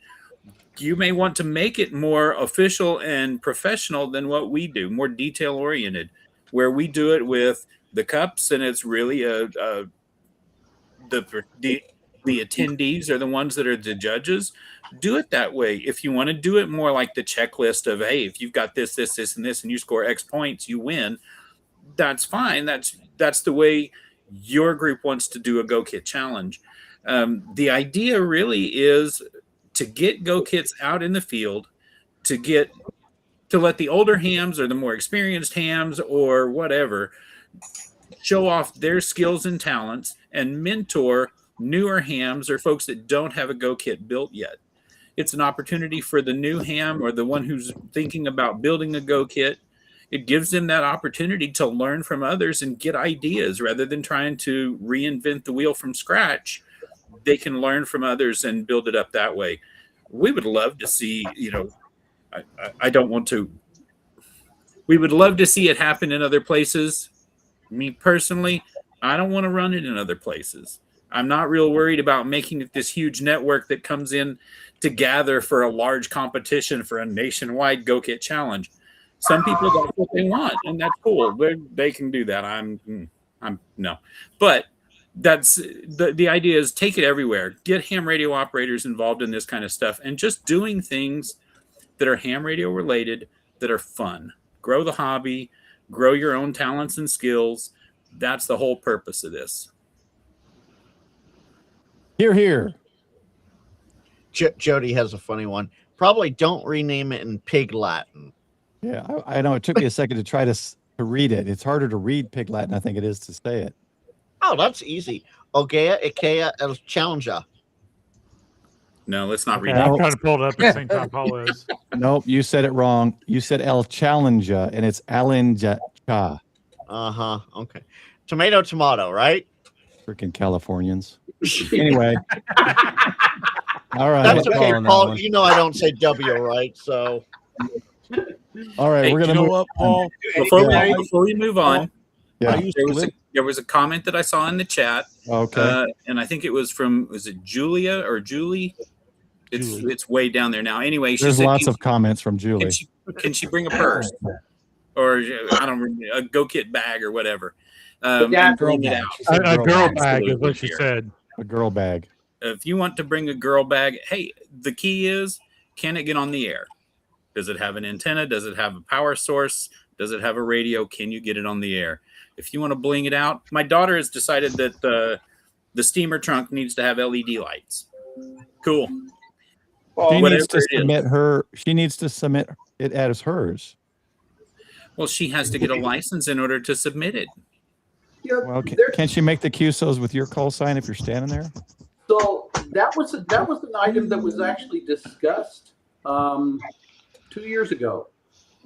You may want to make it more official and professional than what we do, more detail oriented, where we do it with the cups and it's really the attendees are the ones that are the judges. Do it that way. If you want to do it more like the checklist of, hey, if you've got this, this, this, and this, and you score X points, you win. That's fine. That's the way your group wants to do a GoKit challenge. The idea really is to get GoKits out in the field, to let the older hams or the more experienced hams or whatever show off their skills and talents and mentor newer hams or folks that don't have a GoKit built yet. It's an opportunity for the new ham or the one who's thinking about building a GoKit. It gives them that opportunity to learn from others and get ideas rather than trying to reinvent the wheel from scratch. They can learn from others and build it up that way. We would love to see, I don't want to. We would love to see it happen in other places. Me personally, I don't want to run it in other places. I'm not real worried about making it this huge network that comes in to gather for a large competition for a nationwide GoKit challenge. Some people, that's what they want, and that's cool. They can do that. I'm no, but that's the idea is take it everywhere. Get ham radio operators involved in this kind of stuff, and just doing things that are ham radio related that are fun. Grow the hobby, grow your own talents and skills. That's the whole purpose of this. Hear, hear. Jody has a funny one. Probably don't rename it in Pig Latin. Yeah, I know. It took me a second to try to read it. It's harder to read Pig Latin, I think it is to say it. Oh, that's easy. Ogea Ikea El Challenger. No, let's not read I'm that. trying to pull it up at the same time Paul is. Nope, you said it wrong. You said El Challenger, and it's Alinja. Uh-huh. Okay. Tomato, right? Freaking Californians. Anyway. All right. That's okay, Paul. You know I don't say W, right? So. All right, Hey, we're gonna You know move what, Paul? Before we move on, Yeah. there was a comment that I saw in the chat. Okay. And I think it was was it Julia or Julie? It's way down there now. Anyway, she There's said, lots of comments from Julie. Can she bring a purse or I don't remember, a GoKit bag or whatever? Yeah, and bring it out. A girl bag is what she said. A girl bag. If you want to bring a girl bag, hey, the key is, can it get on the air? Does it have an antenna? Does it have a power source? Does it have a radio? Can you get it on the air? If you want to bling it out, my daughter has decided that the steamer trunk needs to have LED lights. Cool. She needs to submit She needs to submit it as hers. Well, she has to get a license in order to submit it. Well, can she make the QSOs with your call sign if you're standing there? So that was an item that was actually discussed 2 years ago.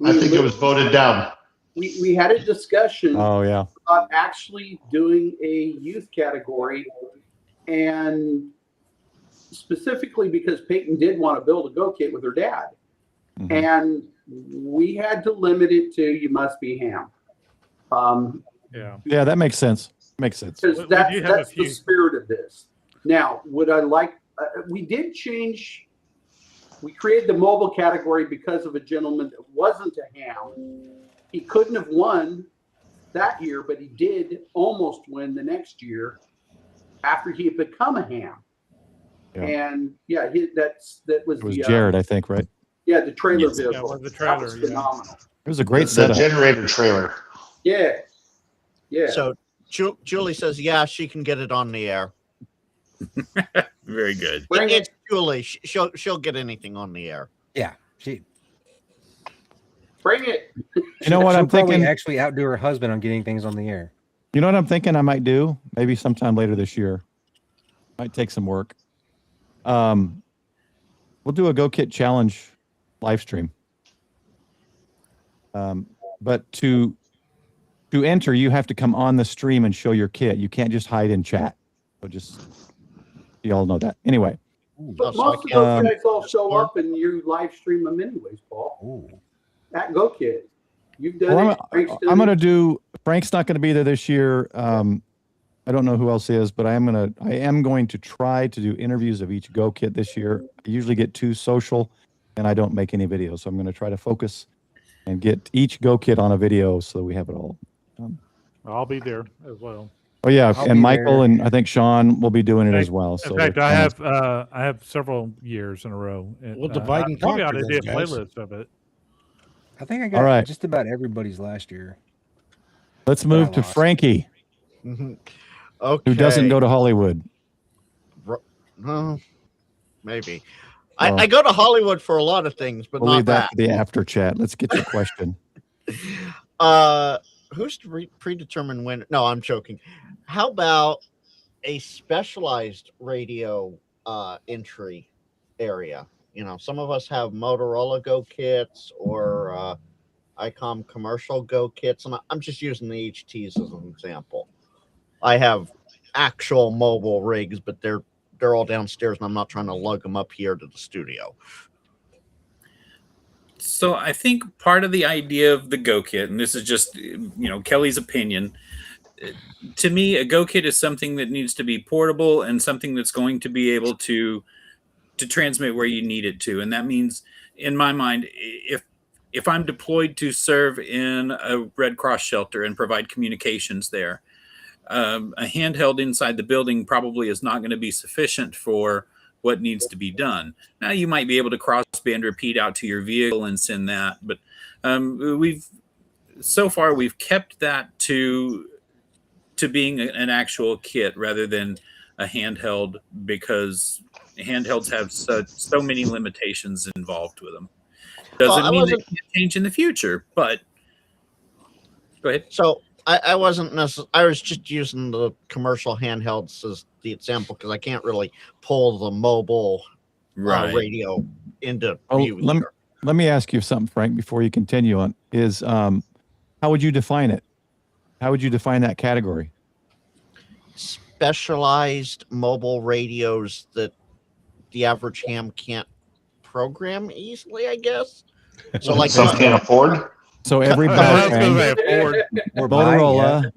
I think it was voted down. We had a discussion about actually doing a youth category, and specifically because Peyton did want to build a GoKit with her dad. Mm-hmm. And we had to limit it to you must be ham. Yeah, that makes sense. Makes sense. Because that's the spirit of this. Now, would I like, we did change, we created the mobile category because of a gentleman that wasn't a ham. He couldn't have won that year, but he did almost win the next year after he had become a ham. Yeah. And yeah, that was it was Jared, I think, right? Yeah, the trailer vehicle. Yeah, the trailer, that was phenomenal. It was a great the setup. generator trailer. Yeah. Yeah. So Julie says, yeah, she can get it on the air. Very good. It's Julie. She'll get anything on the air. Yeah. She. Bring it. You know what I'm thinking? Actually outdo her husband on getting things on the air. You know what I'm thinking I might do? Maybe sometime later this year. Might take some work. We'll do a GoKit challenge live stream. But to enter, you have to come on the stream and show your kit. You can't just hide in chat. So you all know that. Anyway. But most of those guys all show up and you live stream them anyways, Paul. Ooh. At GoKit. You've done it. I'm going to do, Frank's not going to be there this year. I don't know who else is, but I am going to try to do interviews of each GoKit this year. I usually get too social and I don't make any videos. So I'm going to try to focus and get each GoKit on a video so we have it all done. I'll be there as well. Oh yeah, and Michael and I think Sean will be doing it as well. So in fact, I have several years in a row. We'll divide and probably ought conquer to do a those, playlist of it. I think I got just about everybody's last year. Let's move to Frankie. Mm-hmm. Okay. Who doesn't go to Hollywood? No, maybe. Well, I go to Hollywood for a lot of things, but we'll not leave that to the after chat. Let's get your question. Who's to predetermine when? No, I'm joking. How about a specialized radio entry area? You know, some of us have Motorola GoKits, or ICOM commercial GoKits, and I'm just using the HTs as an example. I have actual mobile rigs, but they're all downstairs, and I'm not trying to lug them up here to the studio. So I think part of the idea of the GoKit, and this is just Kelly's opinion, to me, a GoKit is something that needs to be portable and something that's going to be able to transmit where you need it to. And that means, in my mind, if I'm deployed to serve in a Red Cross shelter and provide communications there, a handheld inside the building probably is not going to be sufficient for what needs to be done. Now, you might be able to crossband repeat out to your vehicle and send that, but we've kept that to being an actual kit rather than a handheld, because handhelds have so many limitations involved with them. Doesn't mean they can't change in the future, but go ahead. So I wasn't necessarily, I was just using the commercial handhelds as the example because I can't really pull the mobile radio into view here. Let me ask you something, Frank, before you continue on. Is how would you define it? How would you define that category? Specialized mobile radios that the average ham can't program easily, I guess. So like some can't afford. So every Motorola,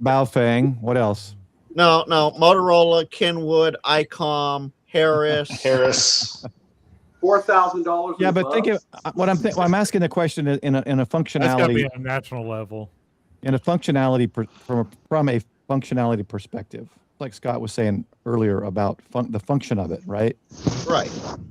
Baofeng, what else? No, Motorola, Kenwood, ICOM, Harris. $4,000. Yeah, but think of what I'm asking the question in a functionality. That's got to be on a national level. In a functionality from a functionality perspective, like Scott was saying earlier about the function of it, right? Right.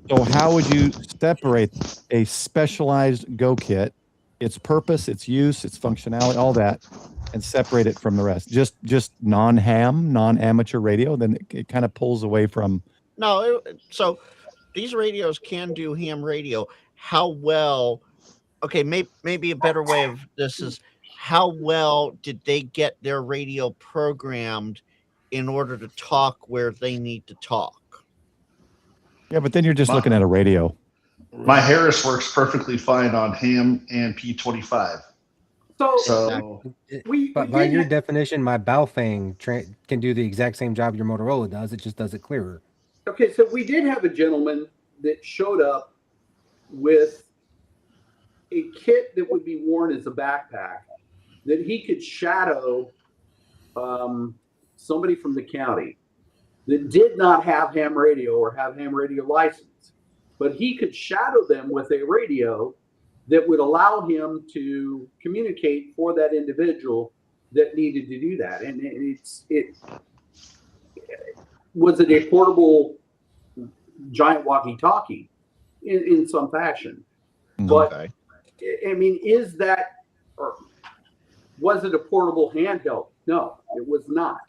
So how would you separate a specialized GoKit, its purpose, its use, its functionality, all that, and separate it from the rest? Just non-ham, non-amateur radio, then it kind of pulls away from. No, so these radios can do ham radio. How well? Okay, maybe a better way of this is how well did they get their radio programmed in order to talk where they need to talk? Yeah, but then you're just looking at a radio. My Harris works perfectly fine on ham and P25. So but by your definition, my Baofeng can do the exact same job your Motorola does. It just does it clearer. Okay, so we did have a gentleman that showed up with a kit that would be worn as a backpack that he could shadow somebody from the county that did not have ham radio or have ham radio license, but he could shadow them with a radio that would allow him to communicate for that individual that needed to do that. And was it a portable giant walkie-talkie in some fashion? But I mean, was it a portable handheld? No, it was not.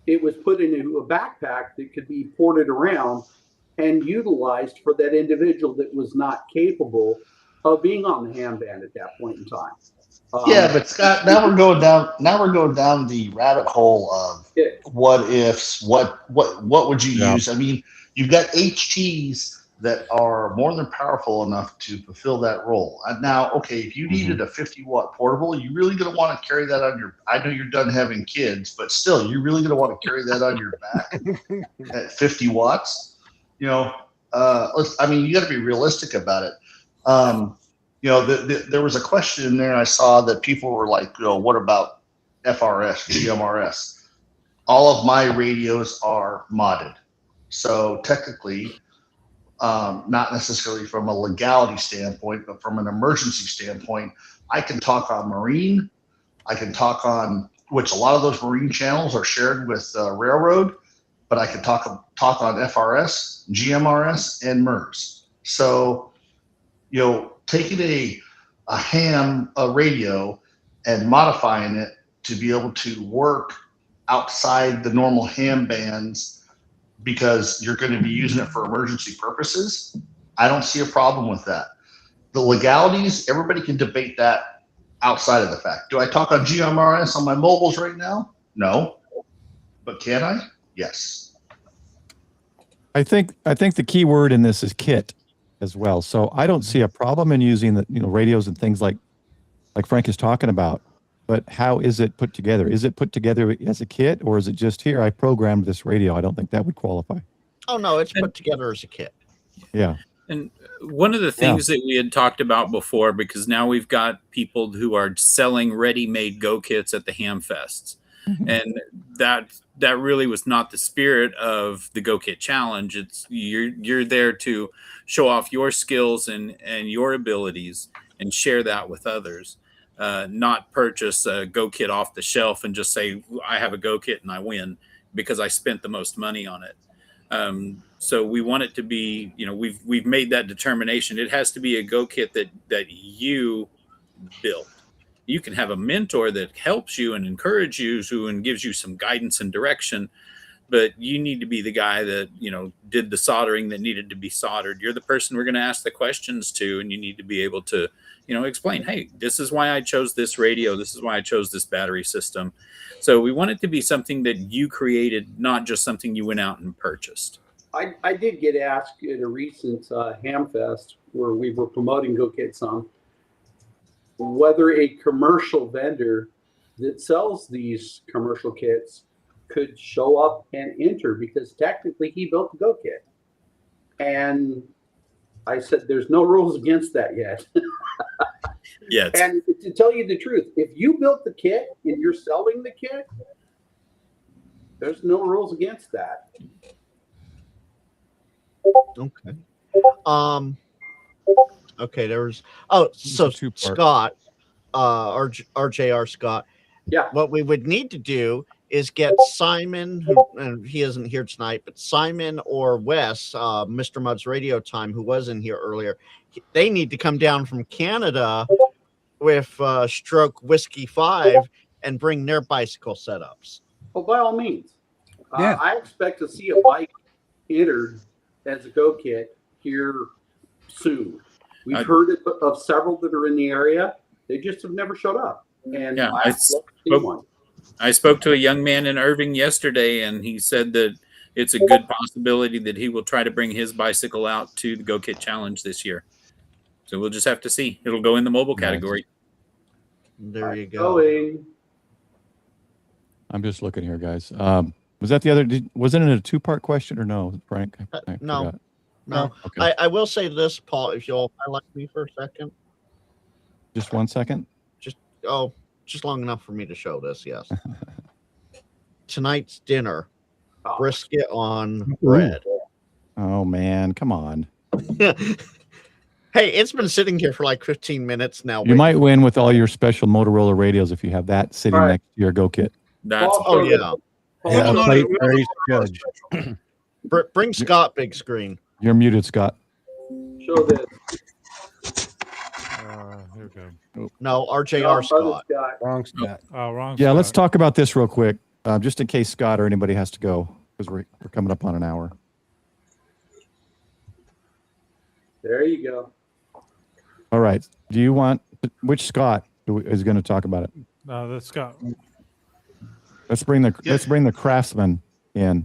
It was put into a backpack that could be ported around and utilized for that individual that was not capable of being on the ham band at that point in time. Yeah, but Scott, now we're going down the rabbit hole of what ifs. What would you use? I mean, you've got HTs that are more than powerful enough to fulfill that role. Now, okay, if you needed a 50-watt portable, you're really going to want to carry that on your. I know you're done having kids, but still, you're really going to want to carry that on your back at 50 watts. You know, I mean, you got to be realistic about it. You know, there was a question in there I saw that people were like, you know, what about FRS, GMRS? All of my radios are modded. So technically, not necessarily from a legality standpoint, but from an emergency standpoint, I can talk on Marine. I can talk on, which a lot of those Marine channels are shared with Railroad, but I can talk on FRS, GMRS, and MERS. So, you know, taking a ham radio and modifying it to be able to work outside the normal ham bands because you're going to be using it for emergency purposes, I don't see a problem with that. The legalities, everybody can debate that outside of the fact. Do I talk on GMRS on my mobiles right now? No. But can I? Yes. I think the key word in this is kit as well. So I don't see a problem in using the radios and things like like Frank is talking about. But how is it put together? Is it put together as a kit, or is it just here? I programmed this radio. I don't think that would qualify. Oh no, it's put together as a kit. Yeah. And one of the things that we had talked about before, because now we've got people who are selling ready-made Go kits at the ham fests, and that really was not the spirit of the Go Kit Challenge. It's you're there to show off your skills and your abilities and share that with others. Not purchase a Go Kit off the shelf and just say I have a Go Kit and I win because I spent the most money on it. So we want it to be, we've made that determination. It has to be a Go Kit that you built. You can have a mentor that helps you and encourages you and gives you some guidance and direction, but you need to be the guy that, did the soldering that needed to be soldered. You're the person we're going to ask the questions to, and you need to be able to, explain, hey, this is why I chose this radio. This is why I chose this battery system. So we want it to be something that you created, not just something you went out and purchased. I did get asked at a recent Hamfest where we were promoting GoKit some, whether a commercial vendor that sells these commercial kits could show up and enter, because technically he built the GoKit. And I said, there's no rules against that yet. Yeah. And to tell you the truth, if you built the kit and you're selling the kit, there's no rules against that. Okay. Okay, there was so Scott, RJR Scott. Yeah. What we would need to do is get Simon, and he isn't here tonight, but Simon or Wes, Mr. Mudd's Radio Time, who was in here earlier, they need to come down from Canada with Stroke Whiskey 5 and bring their bicycle setups. Well, by all means. Yeah. I expect to see a bike entered as a Go Kit here soon. We've heard of several that are in the area. They just have never showed up. And Yeah, I spoke to a young man in Irving yesterday, and he said that it's a good possibility that he will try to bring his bicycle out to the Go Kit Challenge this year. So we'll just have to see. It'll go in the mobile category. There you go. I'm just looking here, guys. Was that the other? Wasn't it a two-part question or no, Frank? I No. forgot. No. Okay. I will say this, Paul, if you'll highlight me for a second. Just 1 second. Just long enough for me to show this, yes. Tonight's dinner, brisket on bread. Oh man, come on. Hey, it's been sitting here for like 15 minutes now. You might win with all your special Motorola radios if you have that sitting next to your Go Kit. That's yeah. Yeah, a plate for each judge. Bring Scott big screen. You're muted, Scott. Show this. Here we go. No, RJR Scott. Wrong Scott. Oh, wrong. Yeah, let's Scott. talk about this real quick, just in case Scott or anybody has to go, because we're coming up on an hour. There you go. All right. Do you want which Scott is going to talk about it? That's Scott. Let's bring the craftsman in.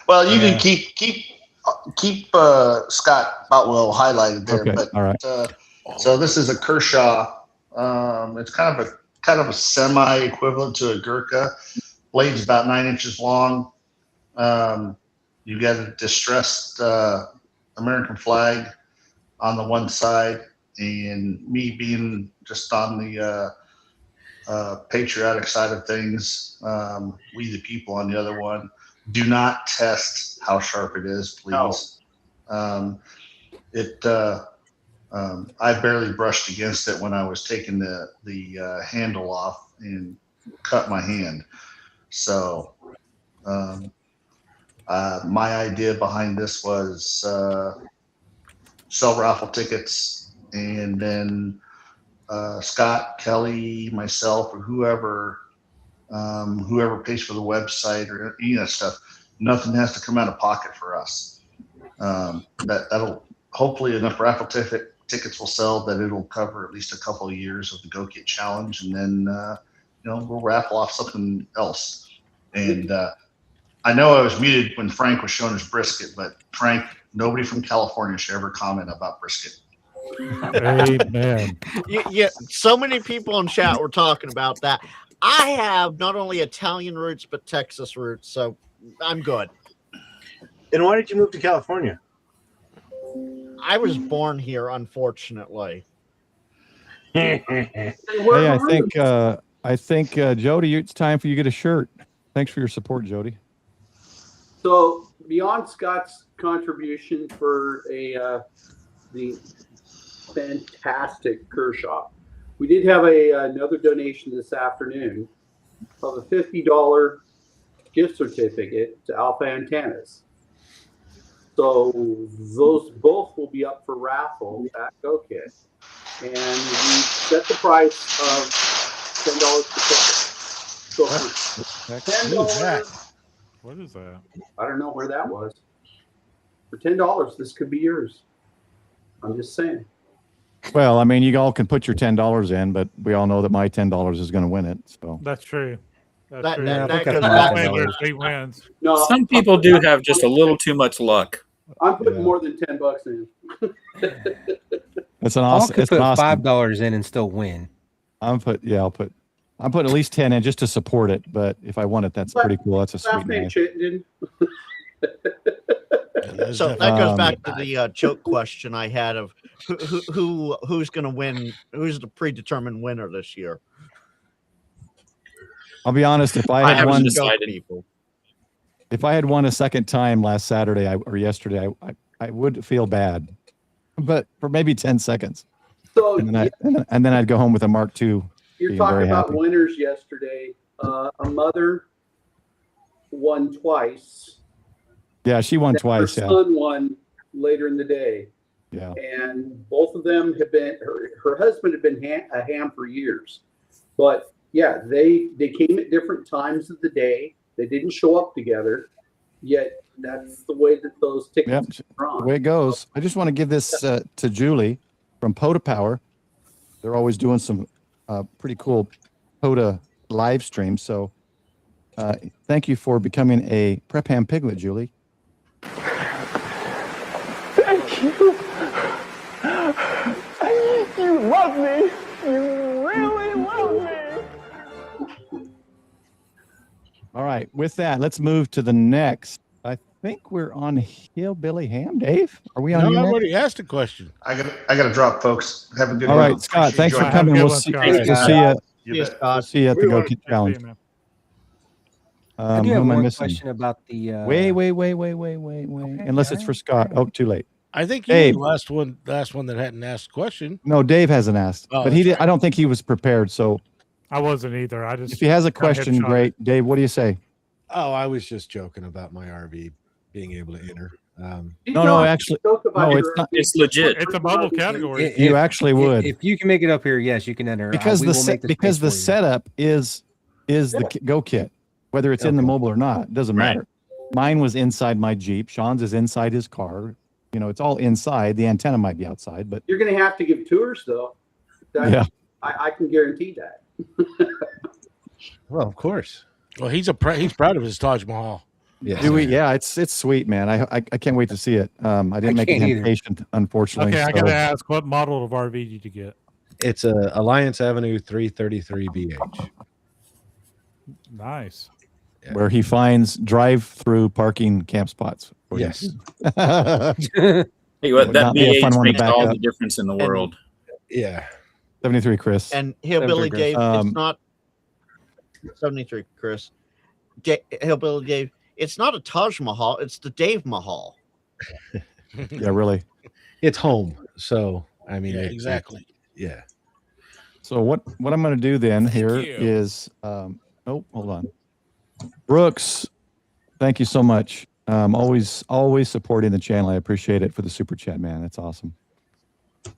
Well, you can keep Scott Boutwell highlighted there. Okay, But all right. So this is a Kershaw. It's kind of a semi equivalent to a Gurkha. Blade's about 9 inches long. You got a distressed American flag on the one side, and me being just on the patriotic side of things, we the people on the other one. Do not test how sharp it is, please. No. I barely brushed against it when I was taking the handle off and cut my hand. So my idea behind this was sell raffle tickets, and then Scott, Kelly, myself, or whoever pays for the website or any of that stuff, nothing has to come out of pocket for us. That'll hopefully enough raffle tickets will sell that it'll cover at least a couple of years of the Go Kit Challenge, and then we'll raffle off something else. And I know I was muted when Frank was showing his brisket, but Frank, nobody from California should ever comment about brisket. Amen. Yeah, so many people in chat were talking about that. I have not only Italian roots but Texas roots, so I'm good. And why did you move to California? I was born here, unfortunately. Hey, I think Jody, it's time for you to get a shirt. Thanks for your support, Jody. So beyond Scott's contribution for the fantastic Kershaw, we did have another donation this afternoon of a $50 gift certificate to Alpha Antennas. So those both will be up for raffle at GoKit, and we set the price of $10 per ticket. So for $10, What is that? I don't know where that was. For $10, this could be yours. I'm just saying. Well, I mean, you all can put your $10 in, but we all know that my $10 is going to win it. So That's true. That's That- true. that- that Because goes Bob back- Landers, he wins. No, Some people do have just a little too much luck. I'm putting more than $10 in. it's an Paul awesome. could It's an put awesome. $5 in and still win. I'm putting at least 10 in just to support it. But if I won it, that's pretty cool. That's a sweet Last name night. Chittenden. So that goes back to the joke question I had of who's going to win, who's the predetermined winner this year. I'll be honest. If I I had haven't won, decided. if I had won a second time last Saturday or yesterday, I would feel bad, but for maybe 10 seconds, So and then I'd go home with a Mark II. you're being talking very about happy. winners yesterday. A mother won twice. Yeah, she won Then twice. Her Yeah, son won later in the day. yeah. And both of them have been, her husband had been a ham for years. But yeah, they came at different times of the day. They didn't show up together, yet that's the way that those tickets Yep, are drawn. the way it goes. I just want to give this to Julie from POTA Power. They're always doing some pretty cool POTA live streams. So thank you for becoming a Prep Ham Piglet, Julie. Thank you. You love me. You really love me. All right. With that, let's move to the next. I think we're on Hillbilly Ham. Dave, are we on? No, you I've next? already asked a question. I got to drop, folks. Have a good All one. right, Scott. Appreciate Thanks you for joining. coming. Have a We'll good see, one, we'll Scott. see you. You Yes, bet. We'll see you at the We want- GoKit Challenge. man. I Who do have am I one missing? question about the. Wait. Unless it's for Scott. Oh, too late. I think you Dave. were the last one that hadn't asked a question. No, Dave hasn't asked, Oh, but he that's did. I don't think he was prepared. So I wasn't either. I just if he has a got headshot. question, great. Dave, what do you say? Oh, I was just joking about my RV being able to enter. No, actually, Joke about no, your it's not. It's legit. It's a bubble category. You actually would. If you can make it up here, yes, you can enter. because We the will make the because space the for you. setup is the GoKit, whether it's in the Okay. mobile or not, it doesn't Right. matter. Mine was inside my Jeep. Sean's is inside his car. You know, it's all inside. The antenna might be outside, but You're going to have to give tours, though. yeah. I can guarantee that. Well, of course. Well, he's proud of his Taj Mahal. Yeah. Do we? Yeah, it's sweet, man. I can't wait to see it. I didn't make it can't either. patient, unfortunately. Okay, I so- gotta ask, what model of RV did you get? It's a Alliance Avenue 333 BH. Nice. where he finds drive-through parking camp spots. for you. Yes. Hey, what Would that not be a fun BH one to makes back all up. the difference in the world. Yeah. 73, Chris. And Hillbilly Chris. Dave, Um, it's not 73, Chris. Hillbilly Dave, it's not a Taj Mahal, it's the Dave Mahal. Yeah, really. It's home. So, I mean, Yeah, exactly. Yeah. So what I'm going to do then here is, oh, hold on. Brooks, thank you so much. Always supporting the channel. I appreciate it for the super chat, man. That's awesome.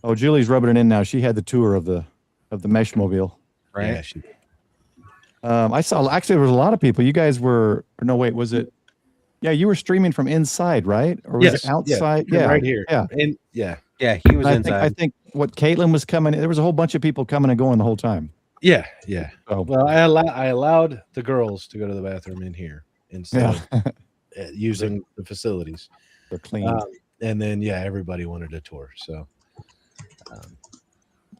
Oh, Julie's rubbing it in now. She had the tour of the mesh mobile, right? Yeah, I saw, actually, there was a lot of people. You guys were, or no, wait, was it? Yeah, you were streaming from inside, right? Or was it outside? Yeah, right here. Yeah. And yeah. Yeah, he was I inside. think, I think what Caitlin was coming, there was a whole bunch of people coming and going the whole time. Yeah, yeah. So, Well, I allowed the girls to go to the bathroom in here instead of using the facilities. they're clean. And then, yeah, everybody wanted a tour. So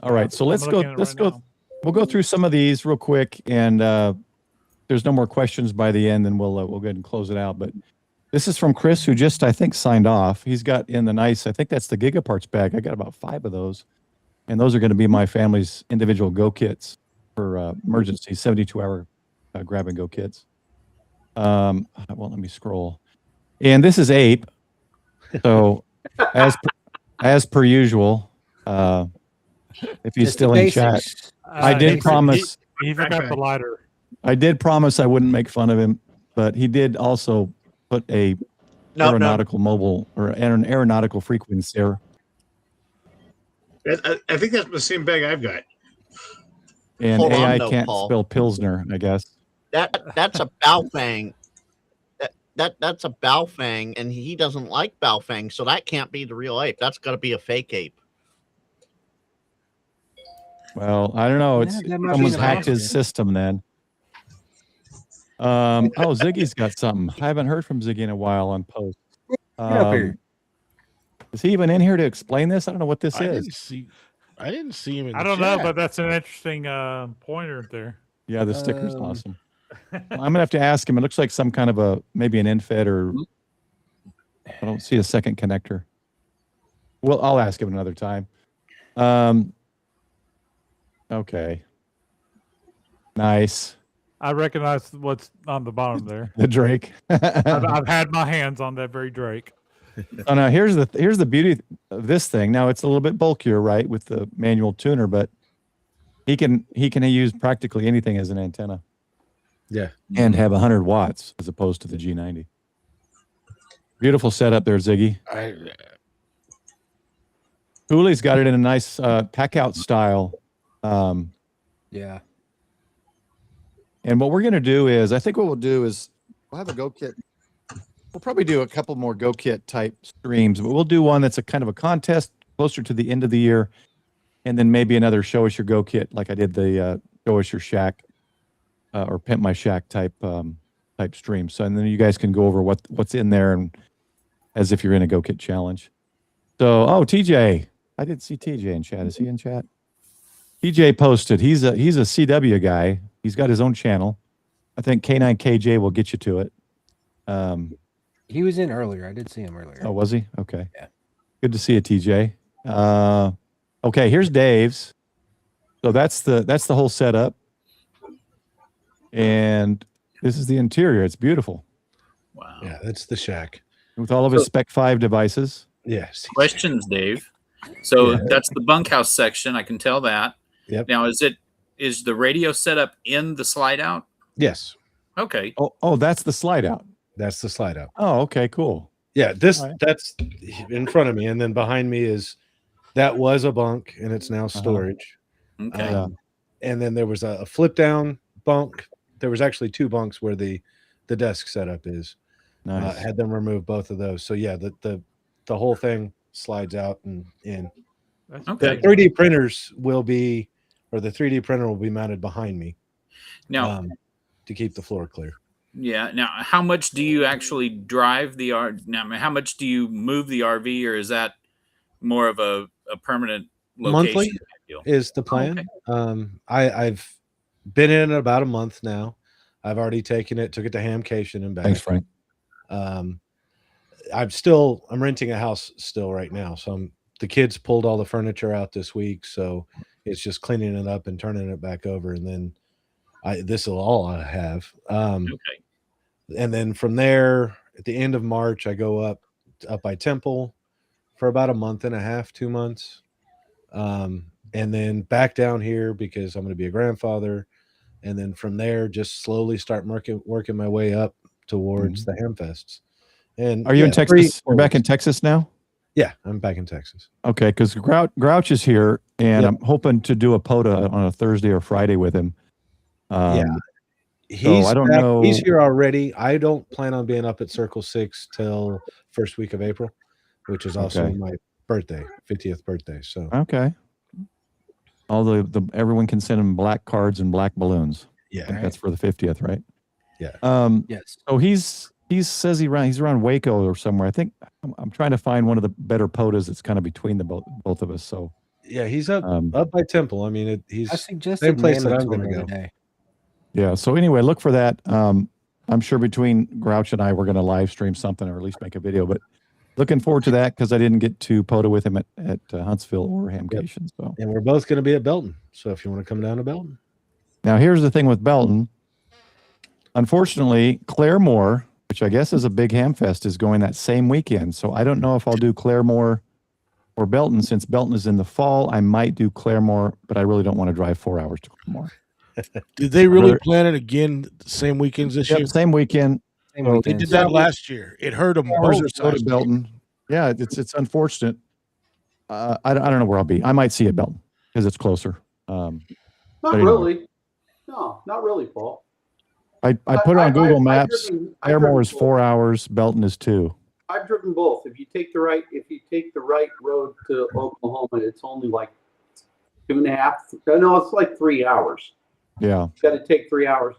All right, so let's go. looking at it Let's right go. now. We'll go through some of these real quick, and there's no more questions by the end, then we'll go ahead and close it out. But this is from Chris, who just I think signed off. He's got in the nice. I think that's the Gigaparts bag. I got about 5 of those, and those are going to be my family's individual Go kits for emergency 72-hour grab and go kits. Well, let me scroll. And this is Ape. So as per usual, if he's Just still the in chat, basics. I did promise. He forgot the lighter. I did promise I wouldn't make fun of him, but he did also put a aeronautical mobile or an aeronautical frequency error. I think that's the same bag I've got. And Hold on, AI though, can't Paul. spell Pilsner, I guess. That's a Baofeng. That's a Baofeng, and he doesn't like Baofeng, so that can't be the real ape. That's got to be a fake ape. Well, I don't know. It's that might be someone's the hacked his best. system then. Oh, Ziggy's got something. I haven't heard from Ziggy in a while on post. Get up here. Is he even in here to explain this? I don't know what this I is. didn't see him in I the don't know, chat. but that's an interesting pointer there. Yeah, the sticker's awesome. Well, I'm gonna have to ask him. It looks like some kind of maybe an infed or I don't see a second connector. Well, I'll ask him another time. Okay. Nice. I recognize what's on the bottom there. The Drake. I've had my hands on that very Drake. Oh, now here's the beauty of this thing. Now it's a little bit bulkier, right, with the manual tuner, but he can use practically anything as an antenna. Yeah. And have 100 watts as opposed to the G90. Beautiful setup there, Ziggy. Cooley's got it in a nice pack-out style. Yeah. And what we're going to do is, I think what we'll do is we'll have a GoKit. We'll probably do a couple more GoKit type streams, but we'll do one that's a kind of a contest closer to the end of the year. And then maybe another show us your GoKit, like I did the show us your shack or pimp my shack type stream. So, and then you guys can go over what's in there and as if you're in a GoKit challenge. So, TJ, I didn't see TJ in chat. Is he in chat? TJ posted. He's a CW guy. He's got his own channel. I think K9KJ will get you to it. He was in earlier. I did see him earlier. Oh, was he? Okay. Yeah. Good to see you, TJ. Okay, here's Dave's. So that's the whole setup. And this is the interior. It's beautiful. Wow. Yeah, that's the shack. With all of his Spec 5 devices. Yes. Questions, Dave. So Yeah. that's the bunkhouse section. I can tell that. Yep. Now, is the radio setup in the slide out? Yes. Okay. Oh, that's the slide out. That's the slide out. Oh, okay, cool. Yeah, All right. that's in front of me, and then behind me that was a bunk, and it's now storage. Okay. And then there was a flip down bunk. There was actually 2 bunks where the desk setup is. Nice. Had them remove both of those. So yeah, the whole thing slides out and in. That's Okay. The 3D printers the 3D printer will be mounted behind me. Now, to keep the floor clear. yeah. Now, how much do you actually drive the RV? Now, how much do you move the RV, or is that more of a permanent location? Monthly deal? is the plan. Okay. I've been in it about a month now. I've already took it to Hamcation and back. Thanks, Frank. I'm renting a house still right now. So the kids pulled all the furniture out this week. So it's just cleaning it up and turning it back over. And then this will all I have. Okay. And then from there at the end of March, I go up by Temple for about a month and a half, 2 months. And then back down here because I'm going to be a grandfather. And then from there, just slowly start working my way up towards the Hamfests. And Are you in Texas? You're back in Texas now? Yeah, I'm back in Texas. Okay, because Grouch is here, and I'm hoping to do a POTA on a Thursday or Friday with him. I don't know. He's here already. I don't plan on being up at Circle 6 till first week of April, which is also my birthday, 50th birthday. So okay. All everyone can send him black cards and black balloons. Yeah, I think that's for the 50th, right? Yeah. Yes. So he says he's around Waco or somewhere. I think I'm trying to find one of the better POTAs that's kind of between the both of us. So Yeah, he's up Um, up by Temple. I mean, I he's suggested same place that I'm Mammoth going to the other go. day. Yeah. So anyway, look for that. I'm sure between Grouch and I, we're going to live stream something or at least make a video. But looking forward to that because I didn't get to POTA with him at Huntsville or Hamcation. So And we're both going to be at Belton. So if you want to come down to Belton, now here's the thing with Belton. Unfortunately, Claremore, which I guess is a big ham fest, is going that same weekend. So I don't know if I'll do Claremore or Belton. Since Belton is in the fall, I might do Claremore, but I really don't want to drive 4 hours to Claremore. Did they really plan it again the same weekends this year? Same weekend. Same So They weekend. did that last year. It hurt them hours both. or so to Belton. Yeah, it's unfortunate. I don't know where I'll be. I might see it Belton because it's closer. Not but anyway. really. No, not really, Paul. I put it on Google Maps. I've Claremore is driven 4 hours. Belton is 2. I've driven both. If you take the right road to Oklahoma, it's only like 2.5. No, it's like 3 hours. Yeah. You got to take 3 hours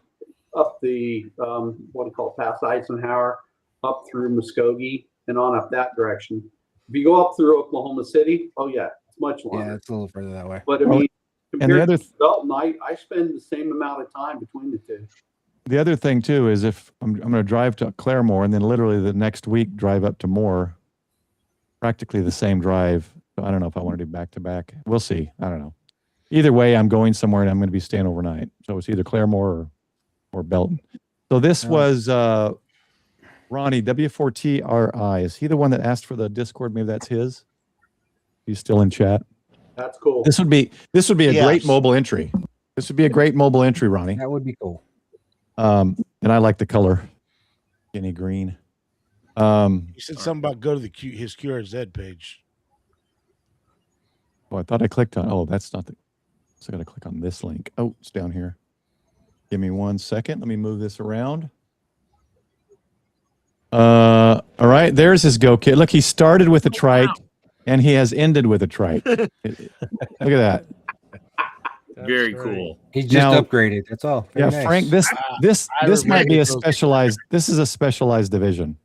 up the what do you call it, past Eisenhower, up through Muskogee, and on up that direction. If you go up through Oklahoma City, oh yeah, it's much longer. Yeah, it's a little further that way. But I Well, mean, and the compared other to Belton, I spend the same amount of time between the two. The other thing too is if I'm going to drive to Claremore and then literally the next week drive up to Moore, practically the same drive. So I don't know if I want to do back to back. We'll see. I don't know. Either way, I'm going somewhere and I'm going to be staying overnight. So it's either Claremore or Belton. So this was Ronnie W4TRI. Is he the one that asked for the Discord? Maybe that's his. He's still in chat. That's cool. This would be a Yes. great mobile entry. This would be a great mobile entry, Ronnie. That would be cool. And I like the color, skinny green. You said something about go to his QRZ page. Oh, I thought I clicked on. Oh, that's not the. So I got to click on this link. Oh, it's down here. Give me 1 second. Let me move this around. All right, there's his GoKit. Look, he started with a trike, and he has ended with a trike. Look at that. Very cool. He's just Now- upgraded. That's all. Very Yeah, nice. Frank. This I might be remember a those. specialized. This is a specialized division.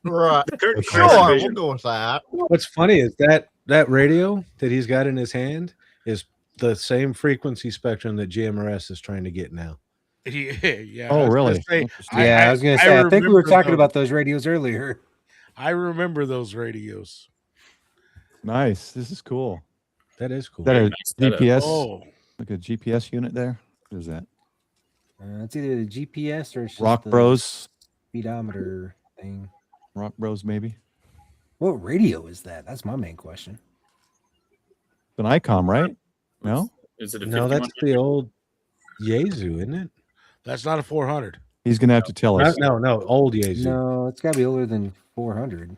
Right. Curtain Sure, division. we'll go with that. what's funny is that radio that he's got in his hand is the same frequency spectrum that GMRS is trying to get now. Yeah. Oh, I was gonna really? say, Interesting. Yeah, I was going to say, I think we were remember talking those. about those radios earlier. I remember those radios. Nice. This is cool. That is cool. Is that a Nice setup. GPS? Oh, Like a GPS unit there? What is that? It's either the GPS or it's just Rock the Bros. speedometer thing. Rock Bros, maybe. What radio is that? That's my main question. It's an ICOM, right? No? Is it a No, 51? that's the old Yaesu, isn't it? that's not a 400. He's going to have to tell us. No, old Yaesu. No, it's got to be older than 400.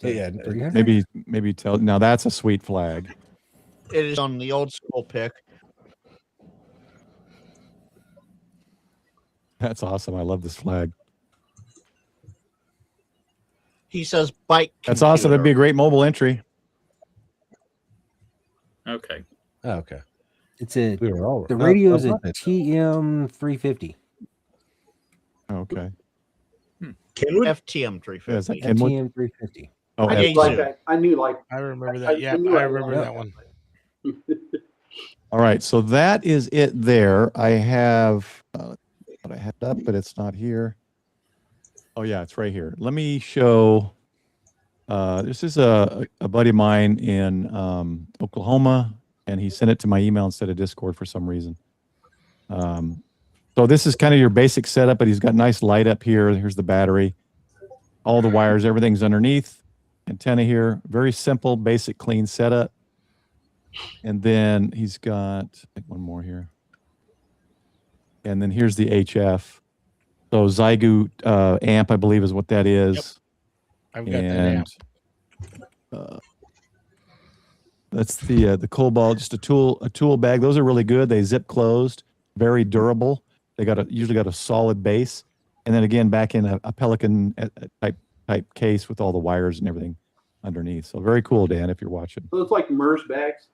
Yeah, 300? Maybe tell. Now that's a sweet flag. It is on the old school pick. That's awesome. I love this flag. He says bike. That's awesome. That'd be a computer. great mobile entry. Okay. Oh, okay. It's a We were all the radio is a all right. TM350. Okay. Kenwood? FTM Yeah, is that 350. Kenwood? TM350. Oh, I F- knew I knew like I remember I that. Yeah, knew I I remember was- that one. all right. So that is it there. I have what I had up, but it's not here. Oh, yeah, it's right here. Let me show. This is a buddy of mine in Oklahoma, and he sent it to my email instead of Discord for some reason. So this is kind of your basic setup, but he's got nice light up here. Here's the battery. All the wires, everything's underneath. Antenna here. Very simple, basic, clean setup. And then he's got one more here. And then here's the HF. So Zygoot amp, I believe, is what that is. I've got that And amp. that's the Cobalt, just a tool bag. Those are really good. They zip closed, very durable. They usually got a solid base, and then again back in a Pelican type case with all the wires and everything underneath. So very cool, Dan, if you're watching. So it's like MERS bags.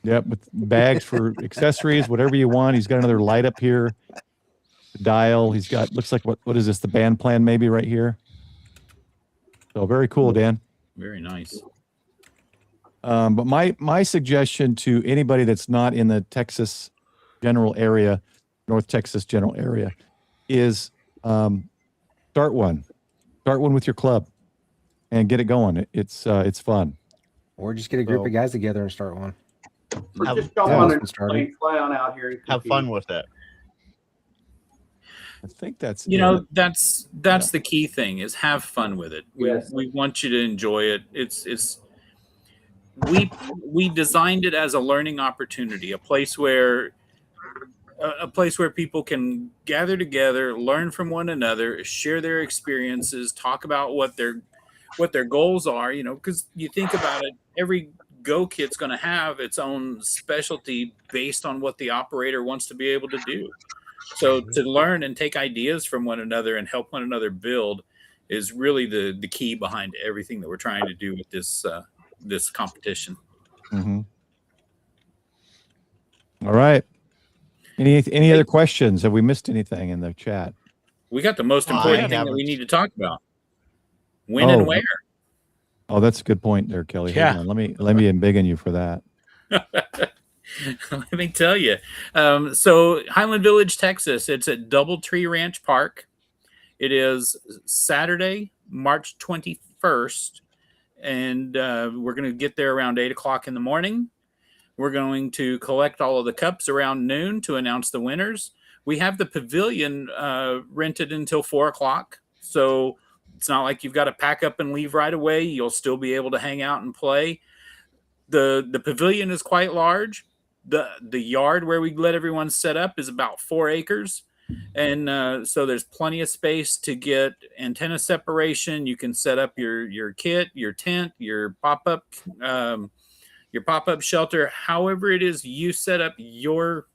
Yep, with bags for accessories, whatever you want. He's got another light up here, the dial. He's got looks like what is this? The band plan maybe right here. So very cool, Dan. Very nice. But my suggestion to anybody that's not in the Texas general area, North Texas general area, is start one with your club and get it going. It's fun. Or just get a group of guys together and start one. Or Have- just jump yeah, on that's and fly on out here and Have compete. fun with it. I think that's You it. know, that's the key thing, is have fun with it. Yes. We want you to enjoy it. We designed it as a learning opportunity, a place where people can gather together, learn from one another, share their experiences, talk about what their goals are, you know, because you think about it, every GoKit's going to have its own specialty based on what the operator wants to be able to do. So to learn and take ideas from one another and help one another build is really the key behind everything that we're trying to do with this competition. Mm-hmm. All right. Any other questions? Have we missed anything in the chat? We got the most I important thing that we haven't. need to talk about. When and where. Oh, that's a good point there, Kelly. Yeah. Hold on. Let me embiggen you for that. Let me tell you. So Highland Village, Texas, it's at Doubletree Ranch Park. It is Saturday, March 21st, and we're going to get there around 8 o'clock in the morning. We're going to collect all of the cups around noon to announce the winners. We have the pavilion rented until 4 o'clock, so it's not like you've got to pack up and leave right away. You'll still be able to hang out and play. The pavilion is quite large. The yard where we let everyone set up is about 4 acres. And so there's plenty of space to get antenna separation. You can set up your kit, your tent, your pop-up shelter. However it is you set up your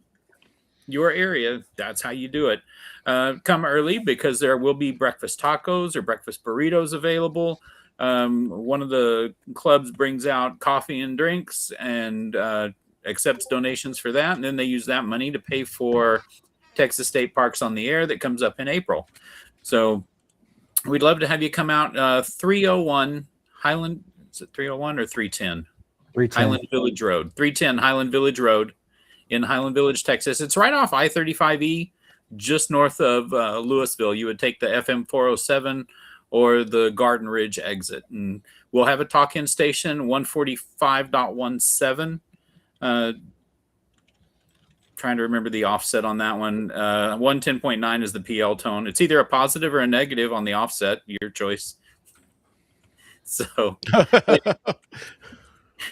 area, that's how you do it. Come early because there will be breakfast tacos or breakfast burritos available. One of the clubs brings out coffee and drinks and accepts donations for that. And then they use that money to pay for Texas State Parks on the Air that comes up in April. So we'd love to have you come out. 301 Highland, is it 301 or 310? 310. Highland Village Road. 310 Highland Village Road in Highland Village, Texas. It's right off I-35E, just north of Louisville. You would take the FM 407 or the Garden Ridge exit. And we'll have a talk-in station, 145.17. Trying to remember the offset on that one. 110.9 is the PL tone. It's either a positive or a negative on the offset, your choice. So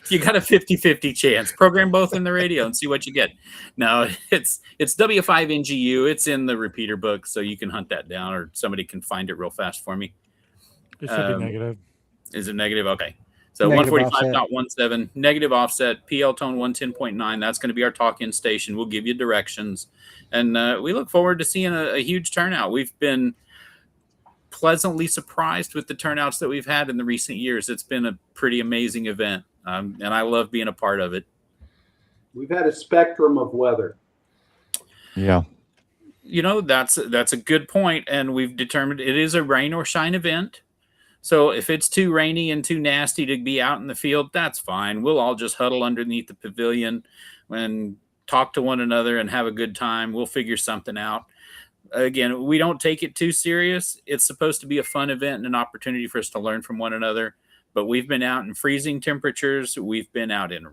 you got a 50-50 chance. Program both in the radio and see what you get. Now it's W5NGU. It's in the repeater book, so you can hunt that down, or somebody can find it real fast for me. It should be negative. Is it negative? Okay. So Negative 145.17, negative offset, PL tone 110.9. That's going to be our talk-in station. We'll give you directions. And we look forward to seeing a huge turnout. We've been pleasantly surprised with the turnouts that we've had in the recent years. It's been a pretty amazing event, and I love being a part of it. We've had a spectrum of weather. Yeah. You know, that's a good point, and we've determined it is a rain or shine event. So if it's too rainy and too nasty to be out in the field, that's fine. We'll all just huddle underneath the pavilion and talk to one another and have a good time. We'll figure something out. Again, we don't take it too serious. It's supposed to be a fun event and an opportunity for us to learn from one another. But we've been out in freezing temperatures. We've been out in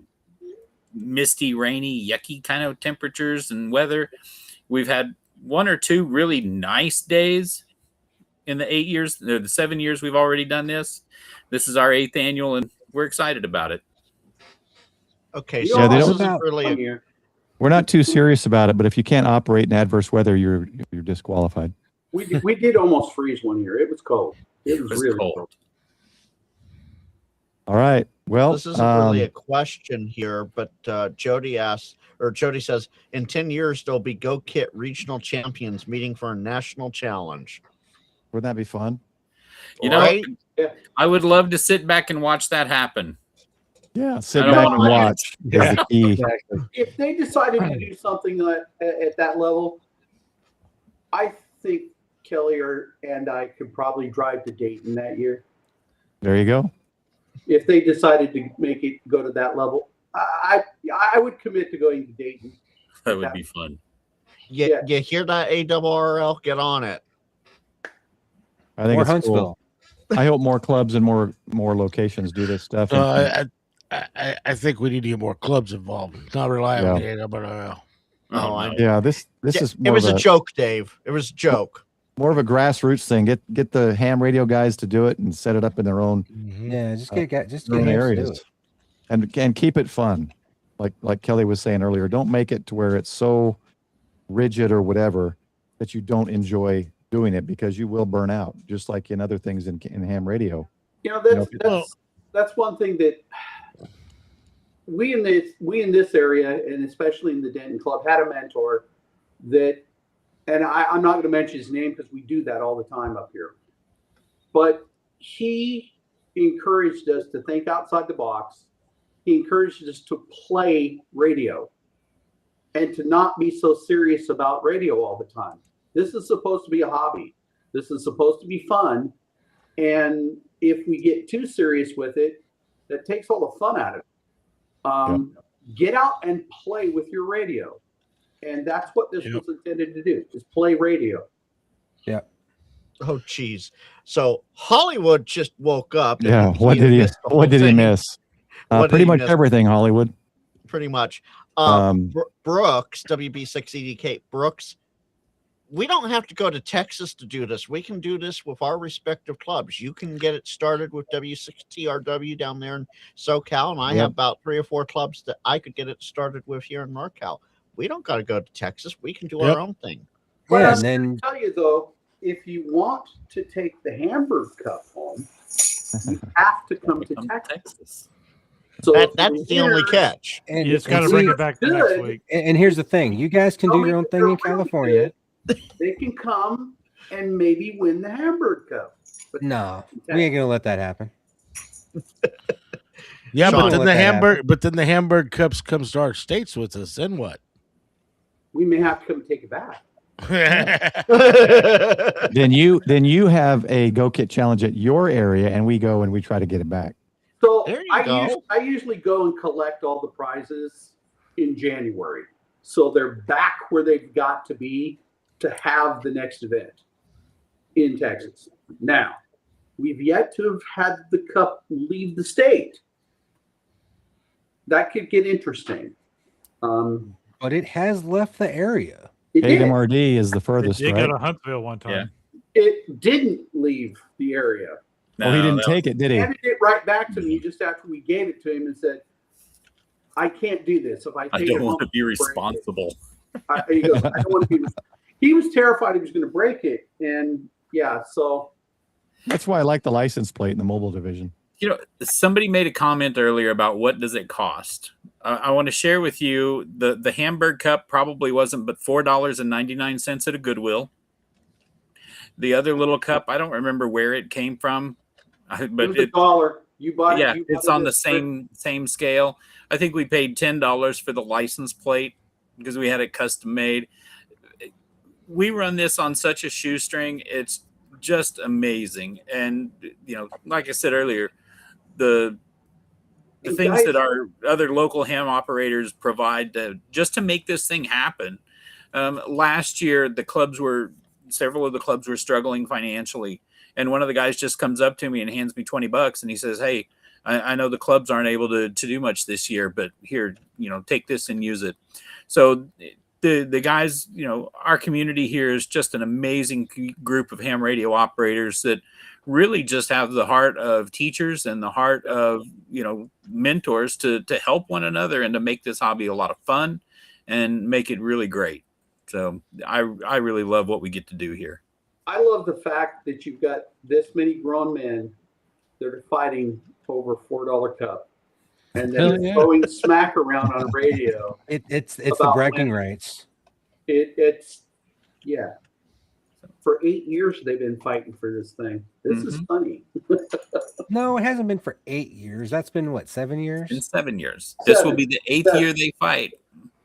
misty, rainy, yucky kind of temperatures and weather. We've had 1 or 2 really nice days in the 7 years we've already done this. This is our 8th annual, and we're excited about it. Okay, Yeah, so they this don't- isn't really a, We're not too serious about it, but if you can't operate in adverse weather, you're disqualified. We did almost freeze one year. It was cold. It was really cold. cold. All right. Well, this isn't really a question here, but Jody says, in 10 years, there'll be GoKit regional champions meeting for a national challenge. wouldn't that be fun? You know, Right? I would love to sit back and watch that happen. Yeah. Sit I don't back wanna and watch. watch is the key. Exactly. If they decided to do something at that level, I think Kelly and I could probably drive to Dayton that year. There you go. if they decided to make it go to that level, I would commit to going to Dayton. That would be fun. You hear that, ARRL? Get on it. I think Or it's Huntsville. cool. I hope more clubs and more locations do this stuff. And- I think we need to get more clubs involved. Not rely on the ARRL. Oh, I know. Yeah, this is It more was of a joke, Dave. It was a joke. more of a grassroots thing. Get the ham radio guys to do it and set it up in their own Yeah, just get their hams own to do areas, it. and keep it fun. Like Kelly was saying earlier, don't make it to where it's so rigid or whatever that you don't enjoy doing it, because you will burn out, just like in other things in ham radio. You know, that's one thing that we in this area, and especially in the Denton Club, had a mentor that, and I'm not going to mention his name because we do that all the time up here, but he encouraged us to think outside the box. He encouraged us to play radio and to not be so serious about radio all the time. This is supposed to be a hobby. This is supposed to be fun. And if we get too serious with it, that takes all the fun out of it. Get out and play with your radio. And that's what this was intended to do, is play radio. Yeah. Oh, geez. So Hollywood just woke up. and Yeah. What did he miss? What Pretty did he much miss? everything, Hollywood. Pretty much. Um, Brooks, WB6EDK, Brooks, we don't have to go to Texas to do this. We can do this with our respective clubs. You can get it started with W6TRW down there in SoCal, and I have about 3 or 4 clubs that I could get it started with here in NorCal. We don't got to go to Texas. We can do our own thing. But Yeah, I'm and then tell you though, if you want to take the Hamburg Cup home, you have to come to Texas. So That's the only catch. and You just and got to see- bring it back the next good. week. And here's the thing: you guys can do your own thing in California. They can come and maybe win the Hamburg Cup. But No, we ain't gonna let that happen. Yeah, Sean, but then let the that Hamburg Cups comes to our states with us. Then what? we may have to come take it back. then you have a GoKit challenge at your area, and we go and we try to get it back. So There you go. I usually go and collect all the prizes in January. So they're back where they've got to be to have the next event in Texas. Now, we've yet to have had the cup leave the state. That could get interesting. But it has left the area. It did. HMRD is the It furthest, did right? go to Huntsville one time. It didn't leave the area. Oh, he didn't take it, did He he? handed it right back to me just after we gave it to him and said, I can't do this. If I I take don't it want to home, be break it." responsible. He goes, I don't want to be. He was terrified he was going to break it, and yeah, so That's why I like the license plate in the mobile division. You know, somebody made a comment earlier about what does it cost. I want to share with you the Hamburg Cup probably wasn't but $4.99 at a Goodwill. The other little cup, I don't remember where it came from, it but was $1. You bought yeah, it. it's on the same scale. I think we paid $10 for the license plate because we had it custom made. We run this on such a shoestring. It's just amazing. And, you know, like I said earlier, the things that our other local ham operators provide just to make this thing happen. Last year, several of the clubs were struggling financially. And one of the guys just comes up to me and hands me $20 and he says, hey, I know the clubs aren't able to do much this year, but here, you know, take this and use it. So the guys, you know, our community here is just an amazing group of ham radio operators that really just have the heart of teachers and the heart of, you know, mentors to help one another and to make this hobby a lot of fun and make it really great. So I really love what we get to do here. I love the fact that you've got this many grown men that are fighting over $4 cup, and then throwing smack around on radio. It's the bragging rights. It's yeah. For 8 years they've been fighting for this thing. This is funny. No, it hasn't been for 8 years. That's been what, 7 years? In 7 years. This will be the 8th year they fight.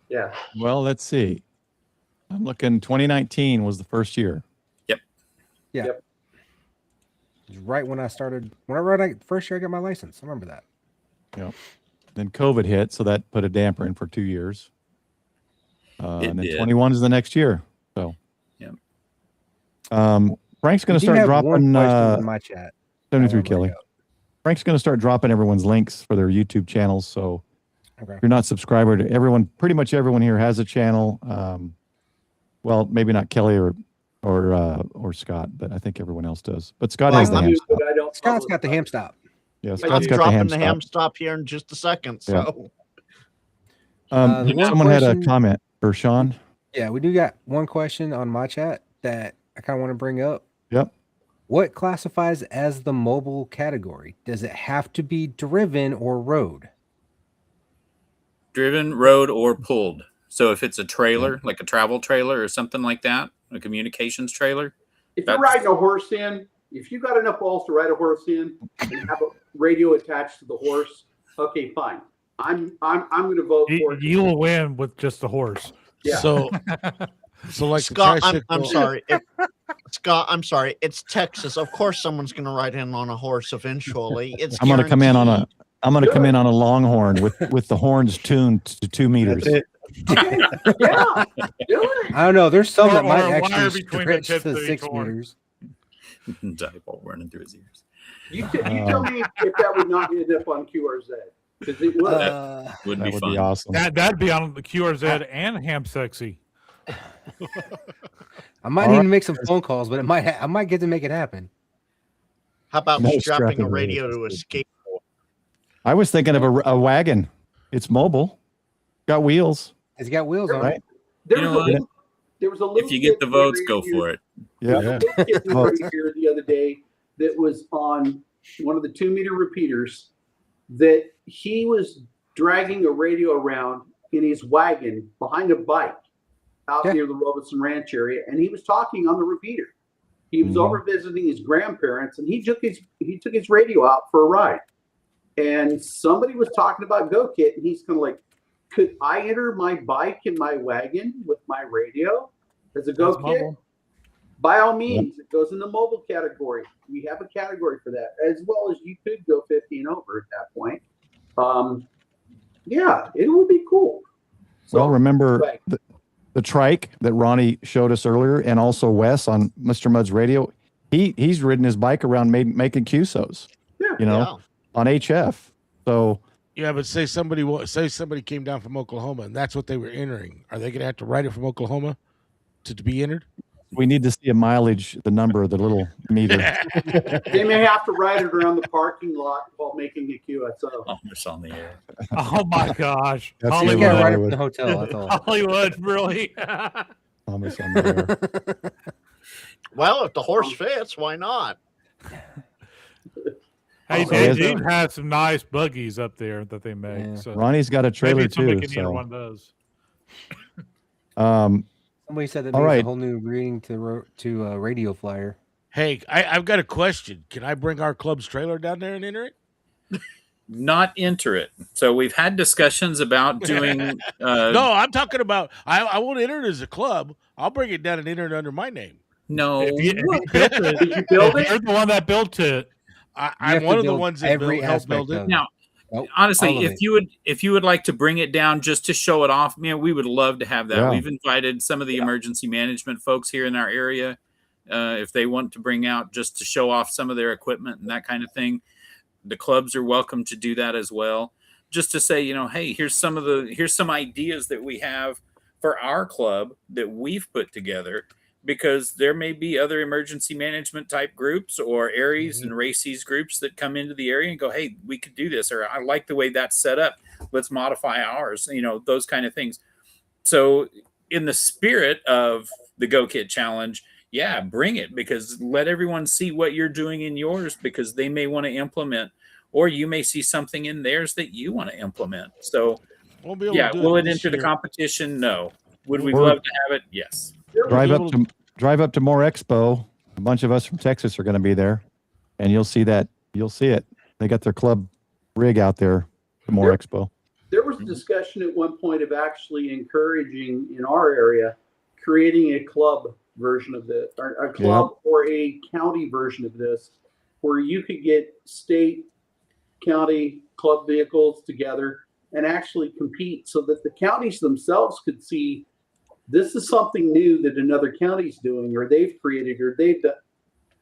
Yeah. Well, let's see. I'm looking. 2019 was the first year. Yep. Yeah. Yep. It was right when I started. Whenever I first year I got my license, I remember that. Yeah. Then COVID hit, so that put a damper in for 2 years. And then did. 21 is the next year. So, Yep. Frank's going to We do start have one dropping question in my chat. 73 I wanna bring Kelly. up. Frank's going to start dropping everyone's links for their YouTube channels. So Okay. if you're not subscriber to everyone, pretty much everyone here has a channel. Well, maybe not Kelly or Scott, but I think everyone else does. But Scott has the ham stop. But I don't Scott's follow got the Scott. ham stop. Yeah, I'm Scott's got the dropping ham the stop. ham stop here in just a second. So The one Someone had a question- comment, or Sean. Yeah, we do got one question on my chat that I kind of want to bring up. Yep. What classifies as the mobile category? Does it have to be driven or road? Driven, rode, or pulled. So if it's a trailer, like a travel trailer or something like that, a communications trailer. If you're riding a horse in, if you got enough balls to ride a horse in and have a radio attached to the horse, okay, fine. I'm going to vote for it. You will win with just the horse. Yeah. So like Scott, the I'm sorry. Scott, I'm sorry. It's Texas. Of course, someone's going to ride in on a horse eventually. It's I'm going to come in on guaranteed. I'm going to come in on a longhorn with the horns tuned to 2 meters. Yeah, do it. I don't know. There's some Or- that might or a wire actually between the stretch tips to of each 6 horn. meters. Dipole running through his ears. You tell me if that would not end up on QRZ. Because it would. Would That be would fun. be awesome. That'd be on the QRZ and Ham Sexy. I might need to make some phone calls, but I might get to make it happen. How about No strapping a strapping radio radio. to a skateboard? I was thinking of a wagon. It's mobile, got wheels. It's got wheels on Right. it. There You was know a what? little, there was a little If you get kid the votes, right go here- for it. Yeah. There was a little kid right here the other day that was on one of the 2-meter repeaters that he was dragging a radio around in his wagon behind a bike out near the Robeson Ranch area, and he was talking on the repeater. He was over visiting his grandparents, and he took his radio out for a ride. And somebody was talking about GoKit, and he's kind of like, "Could I enter my bike in my wagon with my radio as a That's GoKit?" mobile. By all means, it goes in the mobile category. We have a category for that, as well as you could go 50 and over at that point. Yeah, it would be cool. So, Well, remember right. the trike that Ronnie showed us earlier, and also Wes on Mr. Mudd's radio. He's ridden his bike around making QSOs. Yeah. You know, Yeah. on HF. So Yeah, but say somebody came down from Oklahoma and that's what they were entering. Are they going to have to write it from Oklahoma to be entered? we need to see a mileage, the number of the little meter. They may have to ride it around the parking lot while making a QSO. Almost on the air. Oh my gosh. That's You the got Hollywood. right up in the hotel. That's all. Hollywood, really? Almost on the air. Well, if the horse fits, why not? Hey, So they is do there- have some nice buggies up there that they make. Yeah. So Ronnie's got a trailer maybe somebody too. can enter So, one of those. Somebody said that All means right. a whole new reading to radio flyer. Hey, I've got a question. Can I bring our club's trailer down there and enter it? Not enter it. So we've had discussions about doing. No, I'm talking about I won't enter it as a club. I'll bring it down and enter it under my name. No. If you built it, Did you build if you're it? the one that built it. I'm have one to of the build ones that every helped build aspect it. of Now, Nope, all honestly, of if you would like to bring it down just to show it off, man, we would love to have that. Yeah. We've invited some of the emergency management folks here in our area, if they want to bring out just to show off some of their equipment and that kind of thing. The clubs are welcome to do that as well. Just to say, hey, here's some ideas that we have for our club that we've put together, because there may be other emergency management type groups or Aries and Races groups that come into the area and go, hey, we could do this, or I like the way that's set up. Let's modify ours, those kind of things. So in the spirit of the GoKit challenge, yeah, bring it, because let everyone see what you're doing in yours, because they may want to implement, or you may see something in theirs that you want to implement. So Won't be able yeah, to do will it this enter the year. competition? No. Would we Or- love to have it? Yes. drive up to More Expo. A bunch of us from Texas are going to be there, and you'll see that. You'll see it. They got their club rig out there at More Yep. Expo. There was a discussion at one point of actually encouraging in our area creating a club version of this, or a club or a county version of this, where you could get state, county, club vehicles together and actually compete so that the counties themselves could see this is something new that another county's doing or they've created or they've done.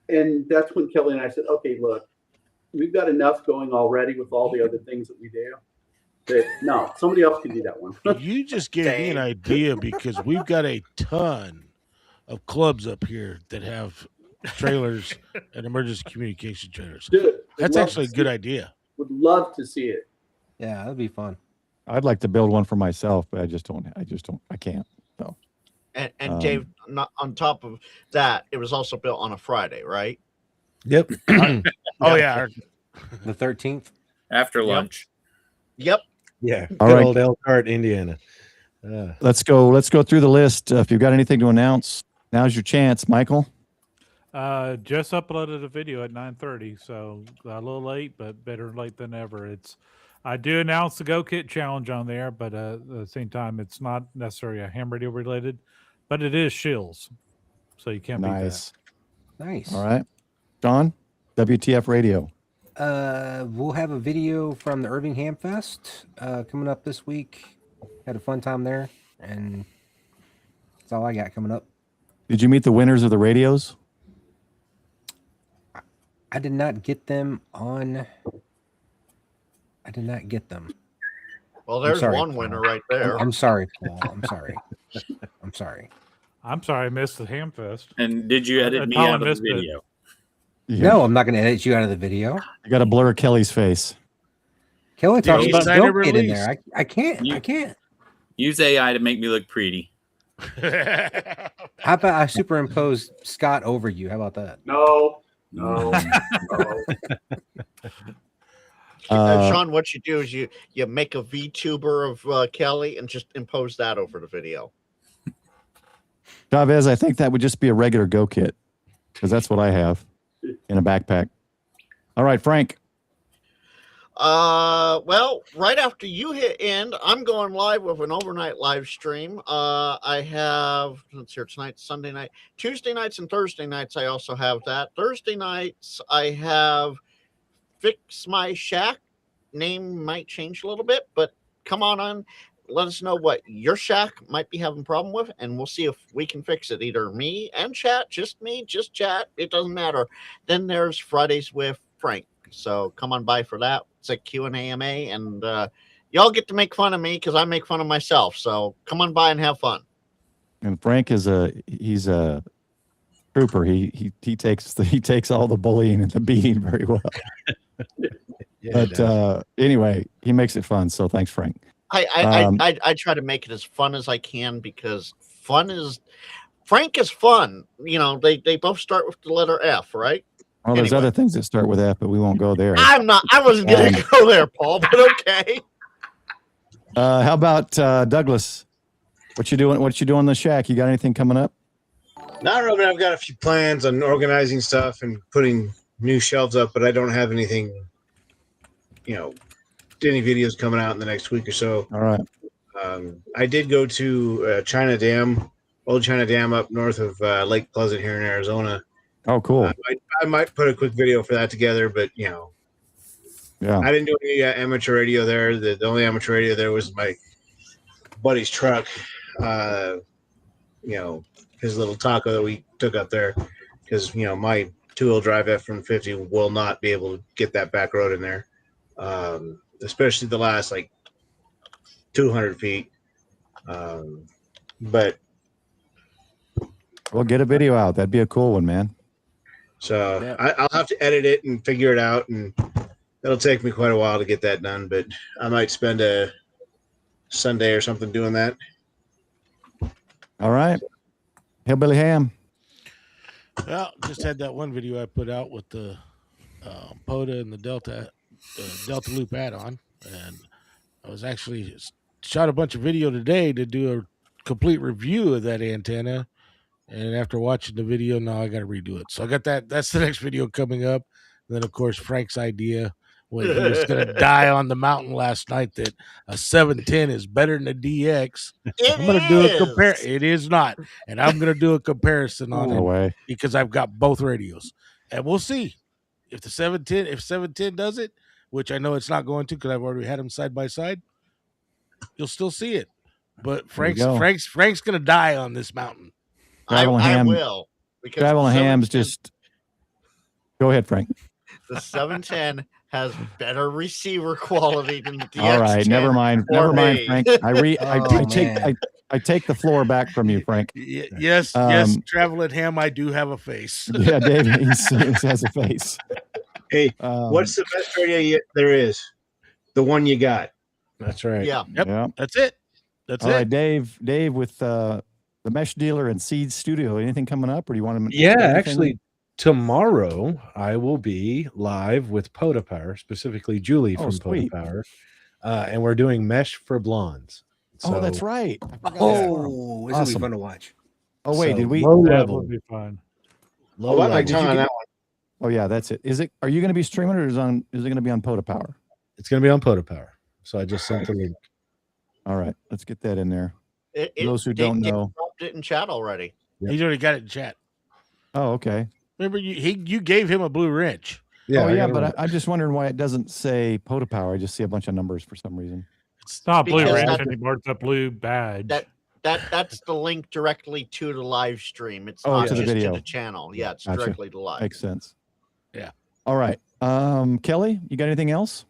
And that's when Kelly and I said, okay, look, we've got enough going already with all the other things that we do. That no, somebody else can do that one. You just gave me an idea because we've got a ton of clubs up here that have trailers and emergency communication trailers. Dude, That's actually a good idea. Would love to see it. Yeah, that'd be fun. I'd like to build one for myself, but I can't. So. And Dave, on top of that, it was also built on a Friday, right? Yep. Oh yeah, The 13th. After lunch. Yep. Yeah. All Good right. old Elkhart, Indiana. Let's go through the list. If you've got anything to announce, now's your chance, Michael. Just uploaded a video at 9:30, so got a little late, but better late than never. I do announce the GoKit challenge on there, but at the same time, it's not necessarily a ham radio related, but it is shills, so you can't beat that. Nice. All right, John, WTF.Reydio. We'll have a video from the Irving Ham Fest coming up this week. Had a fun time there, and that's all I got coming up. Did you meet the winners of the radios? I did not get them on. I did not get them. Well, there's sorry, one Paul. winner right there. I'm sorry, Paul. I'm sorry. I'm sorry. I'm sorry, I missed the ham fest. And did you edit me Colin out of the missed it. video? Yeah. No, I'm not going to edit you out of the video. You got to blur Kelly's face. Kelly talks about decided to GoKit in release. there. I can't. You- I can't. Use AI to make me look pretty. How about I superimpose Scott over you? How about that? No. Sean, what you do is you make a VTuber of Kelly and just impose that over the video. Chavez, I think that would just be a regular GoKit because that's what I have in a backpack. All right, Frank. Well, right after you hit end, I'm going live with an overnight live stream. I have, let's see, tonight, Sunday night, Tuesday nights and Thursday nights. I also have that. Thursday nights, I have Fix My Shack. Name might change a little bit, but come on. Let us know what your shack might be having a problem with, and we'll see if we can fix it. Either me and chat, just me, just chat. It doesn't matter. Then there's Fridays with Frank. So come on by for that. It's a Q&A AMA, and y'all get to make fun of me because I make fun of myself. So come on by and have fun. And Frank he's a trooper. He takes all the bullying and the beating very well. Yeah, But anyway, he makes it fun. So thanks, Frank. I try to make it as fun as I can because Frank is fun. You know, they both start with the letter F, right? Well, there's other things that start with F, but we won't go there. I wasn't going to go there, Paul, but okay. How about Douglas? What you doing? What you doing in the shack? You got anything coming up? Not really. I've got a few plans on organizing stuff and putting new shelves up, but I don't have anything, any videos coming out in the next week or so. All right. I did go to Old China Dam up north of Lake Pleasant here in Arizona. Oh, cool. I might put a quick video for that together, but Yeah. I didn't do any amateur radio there. The only amateur radio there was my buddy's truck. His little taco that we took up there, because my 2-wheel drive F-150 will not be able to get that back road in there, especially the last 200 feet. But Well, get a video out. That'd be a cool one, man. so I'll have to edit it and figure it out, and it'll take me quite a while to get that done. But I might spend a Sunday or something doing that. All right. Hillbilly Ham. Well, just had that one video I put out with the POTA and the Delta Loop add-on, and I was actually shot a bunch of video today to do a complete review of that antenna. And after watching the video, now I got to redo it. So I got that. That's the next video coming up. And then, of course, Frank's idea when he was going to die on the mountain last night that a 710 is better than a DX. I'm going to do a compare. It is not. And I'm going to do a comparison on No it way. because I've got both radios. And we'll see. if the 710 does it, which I know it's not going to because I've already had them side by side, you'll still see it. But Frank's gonna die on this mountain. I will. Because Travel and Ham's just go ahead, Frank. The 710 has better receiver quality than the DX10. All right, never mind, Frank. I take the floor back from you, Frank. Yes, Travel and Ham, I do have a face. Yeah, Dave, he has a face. Hey, what's the best radio there is? The one you got. That's right. Yeah. Yep. Yeah. That's it. That's All it. right, Dave with the Mesh Dealer and Seed Studio. Anything coming up, or do you want to? Yeah, actually, tomorrow I will be live with POTA Power, specifically Julie from POTA Power, and we're doing Mesh for Blondes. So, that's right. Oh, this will be fun to watch. Oh wait, did we? That would be fun. I got my tongue on that one. Oh yeah, that's it. Is it? Are you going to be streaming it, or is it going to be on POTA Power? It's going to be on POTA Power. So I just sent the link. All right, let's get that in there. Those who Dave don't know, dropped it in chat already. Yep. He's already got it in chat. Oh, okay. Remember, you gave him a blue wrench. Yeah, but I'm just wondering why it doesn't say POTA Power. I just see a bunch of numbers for some reason. It's not blue wrench anymore. It's a blue badge. That's the link directly to the live stream. It's not to the just video. to the channel. Yeah, it's Gotcha. directly to live. Makes sense. Yeah. All right. Kelly, you got anything else?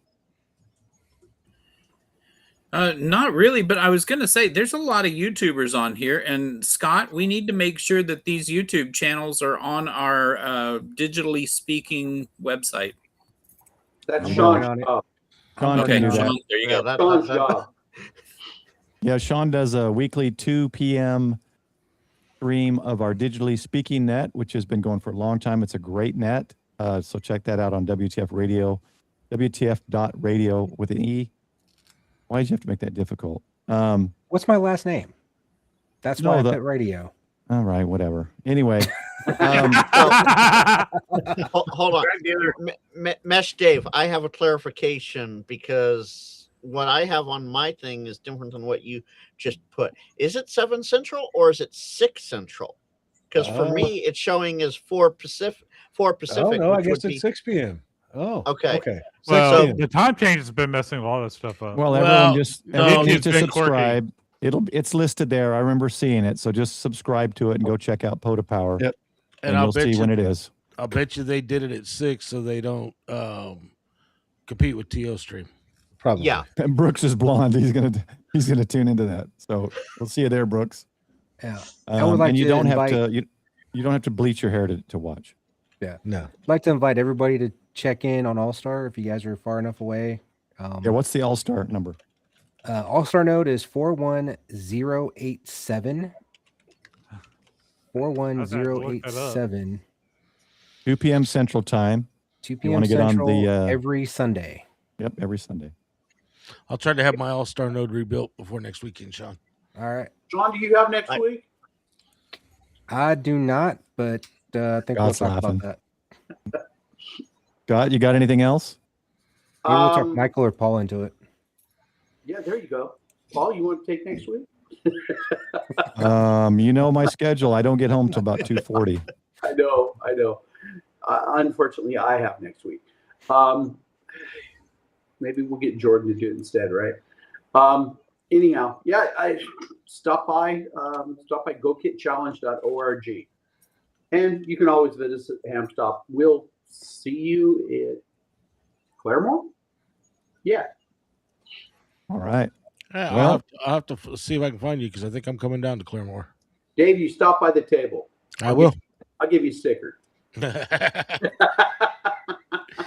Not really, but I was going to say there's a lot of YouTubers on here. And Scott, we need to make sure that these YouTube channels are on our digitally speaking website. That's Sean's job. Sean, okay, can do Sean, that. there you go. Sean's job. Yeah, Sean does a weekly 2 p.m. stream of our digitally speaking net, which has been going for a long time. It's a great net. So check that out on WTF.Reydio, WTF.Reydio with an E. Why did you have to make that difficult? What's my last name? That's why I put radio. All right, whatever. Anyway. Hold on. Mesh Dave, I have a clarification because what I have on my thing is different than what you just put. Is it 7 Central or is it 6 Central? Because for me, it's showing as 4 Pacific. Oh, no, I guess it's 6 p.m. Oh, okay. Well, So the time change has been messing a lot of stuff up. Well, everyone just needs to been subscribe. It's listed there. I remember seeing it. So just subscribe to it and go check out POTA Power. Yep. And you'll see when it is. I'll bet you they did it at 6 so they don't compete with TO Stream. Probably. Yeah. And Brooks is blonde. He's gonna tune into that. So we'll see you there, Brooks. Yeah. I would like and you to don't invite, have to you don't have to bleach your hair to watch. Yeah. No. I'd like to invite everybody to check in on All Star if you guys are far enough away. Yeah, what's the All-Star number? All Star node is 41087. 41087. 2 p.m. Central Time. 2 You p.m. wanna get on Central the, every Sunday. Yep, every Sunday. I'll try to have my All-Star node rebuilt before next weekend, Sean. All right. Sean, do you have next week? I do not, but I think God's we'll talk laughing. about that. Scott, you got anything else? Maybe we'll talk Michael or Paul into it. Yeah, there you go. Paul, you want to take next week? You know my schedule. I don't get home till about 2:40. I know. Unfortunately, I have next week. Maybe we'll get Jordan to do it instead, right? Anyhow, yeah, I stop by GoKitChallenge.org. And you can always visit us at Hamstop. We'll see you at Claremore? Yeah. All right. Yeah, Well- I'll have to see if I can find you because I think I'm coming down to Claremore. Dave, you stop by the table. I will. I'll give you a sticker.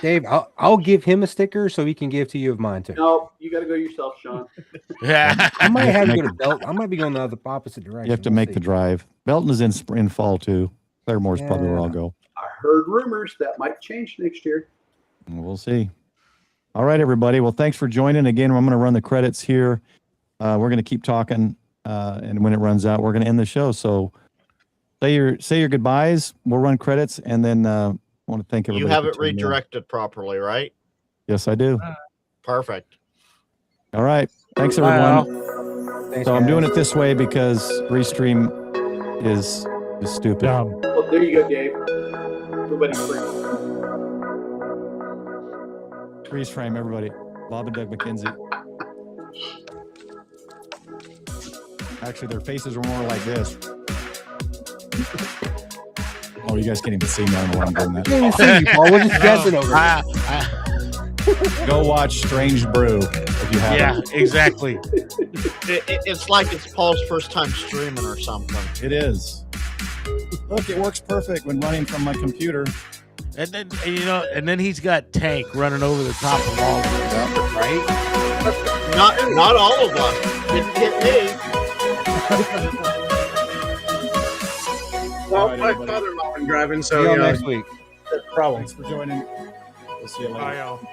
Dave, I'll give him a sticker so he can give to you of mine too. No, you got to go yourself, Sean. I might have to go to Belt. I might be going the opposite direction. You have to We'll make see. the drive. Belton is in fall too. Claremore's probably where I'll go. I heard rumors that might change next year. We'll see. All right, everybody. Well, thanks for joining. Again, I'm going to run the credits here. We're going to keep talking, and when it runs out, we're going to end the show. So say your goodbyes. We'll run credits, and then I want to thank everybody. You have for it tuning in. redirected properly, right? Yes, I do. Perfect. All right. Thanks, Bye, everyone. Thanks, So I'm guys. doing it this way because Restream is stupid. Dumb. Well, there you go, Dave. Everybody's free. Freeze frame, everybody. Bob and Doug McKenzie. Actually, their faces are more like this. Oh, you guys can't even see me. I don't know why I'm doing that. can't even see you, Paul. We're just guessing over here. Go watch Strange Brew if you haven't. Yeah, exactly. It's like it's Paul's first time streaming or something. It is. Look, it works perfect when running from my computer. And then and then he's got Tank running over the top of all of them, right? Not all of us. Didn't get me. Well, All right, my everybody. father-in-law was driving, See so y'all you know, next week. problem. Thanks for joining. We'll see you later. Bye, y'all.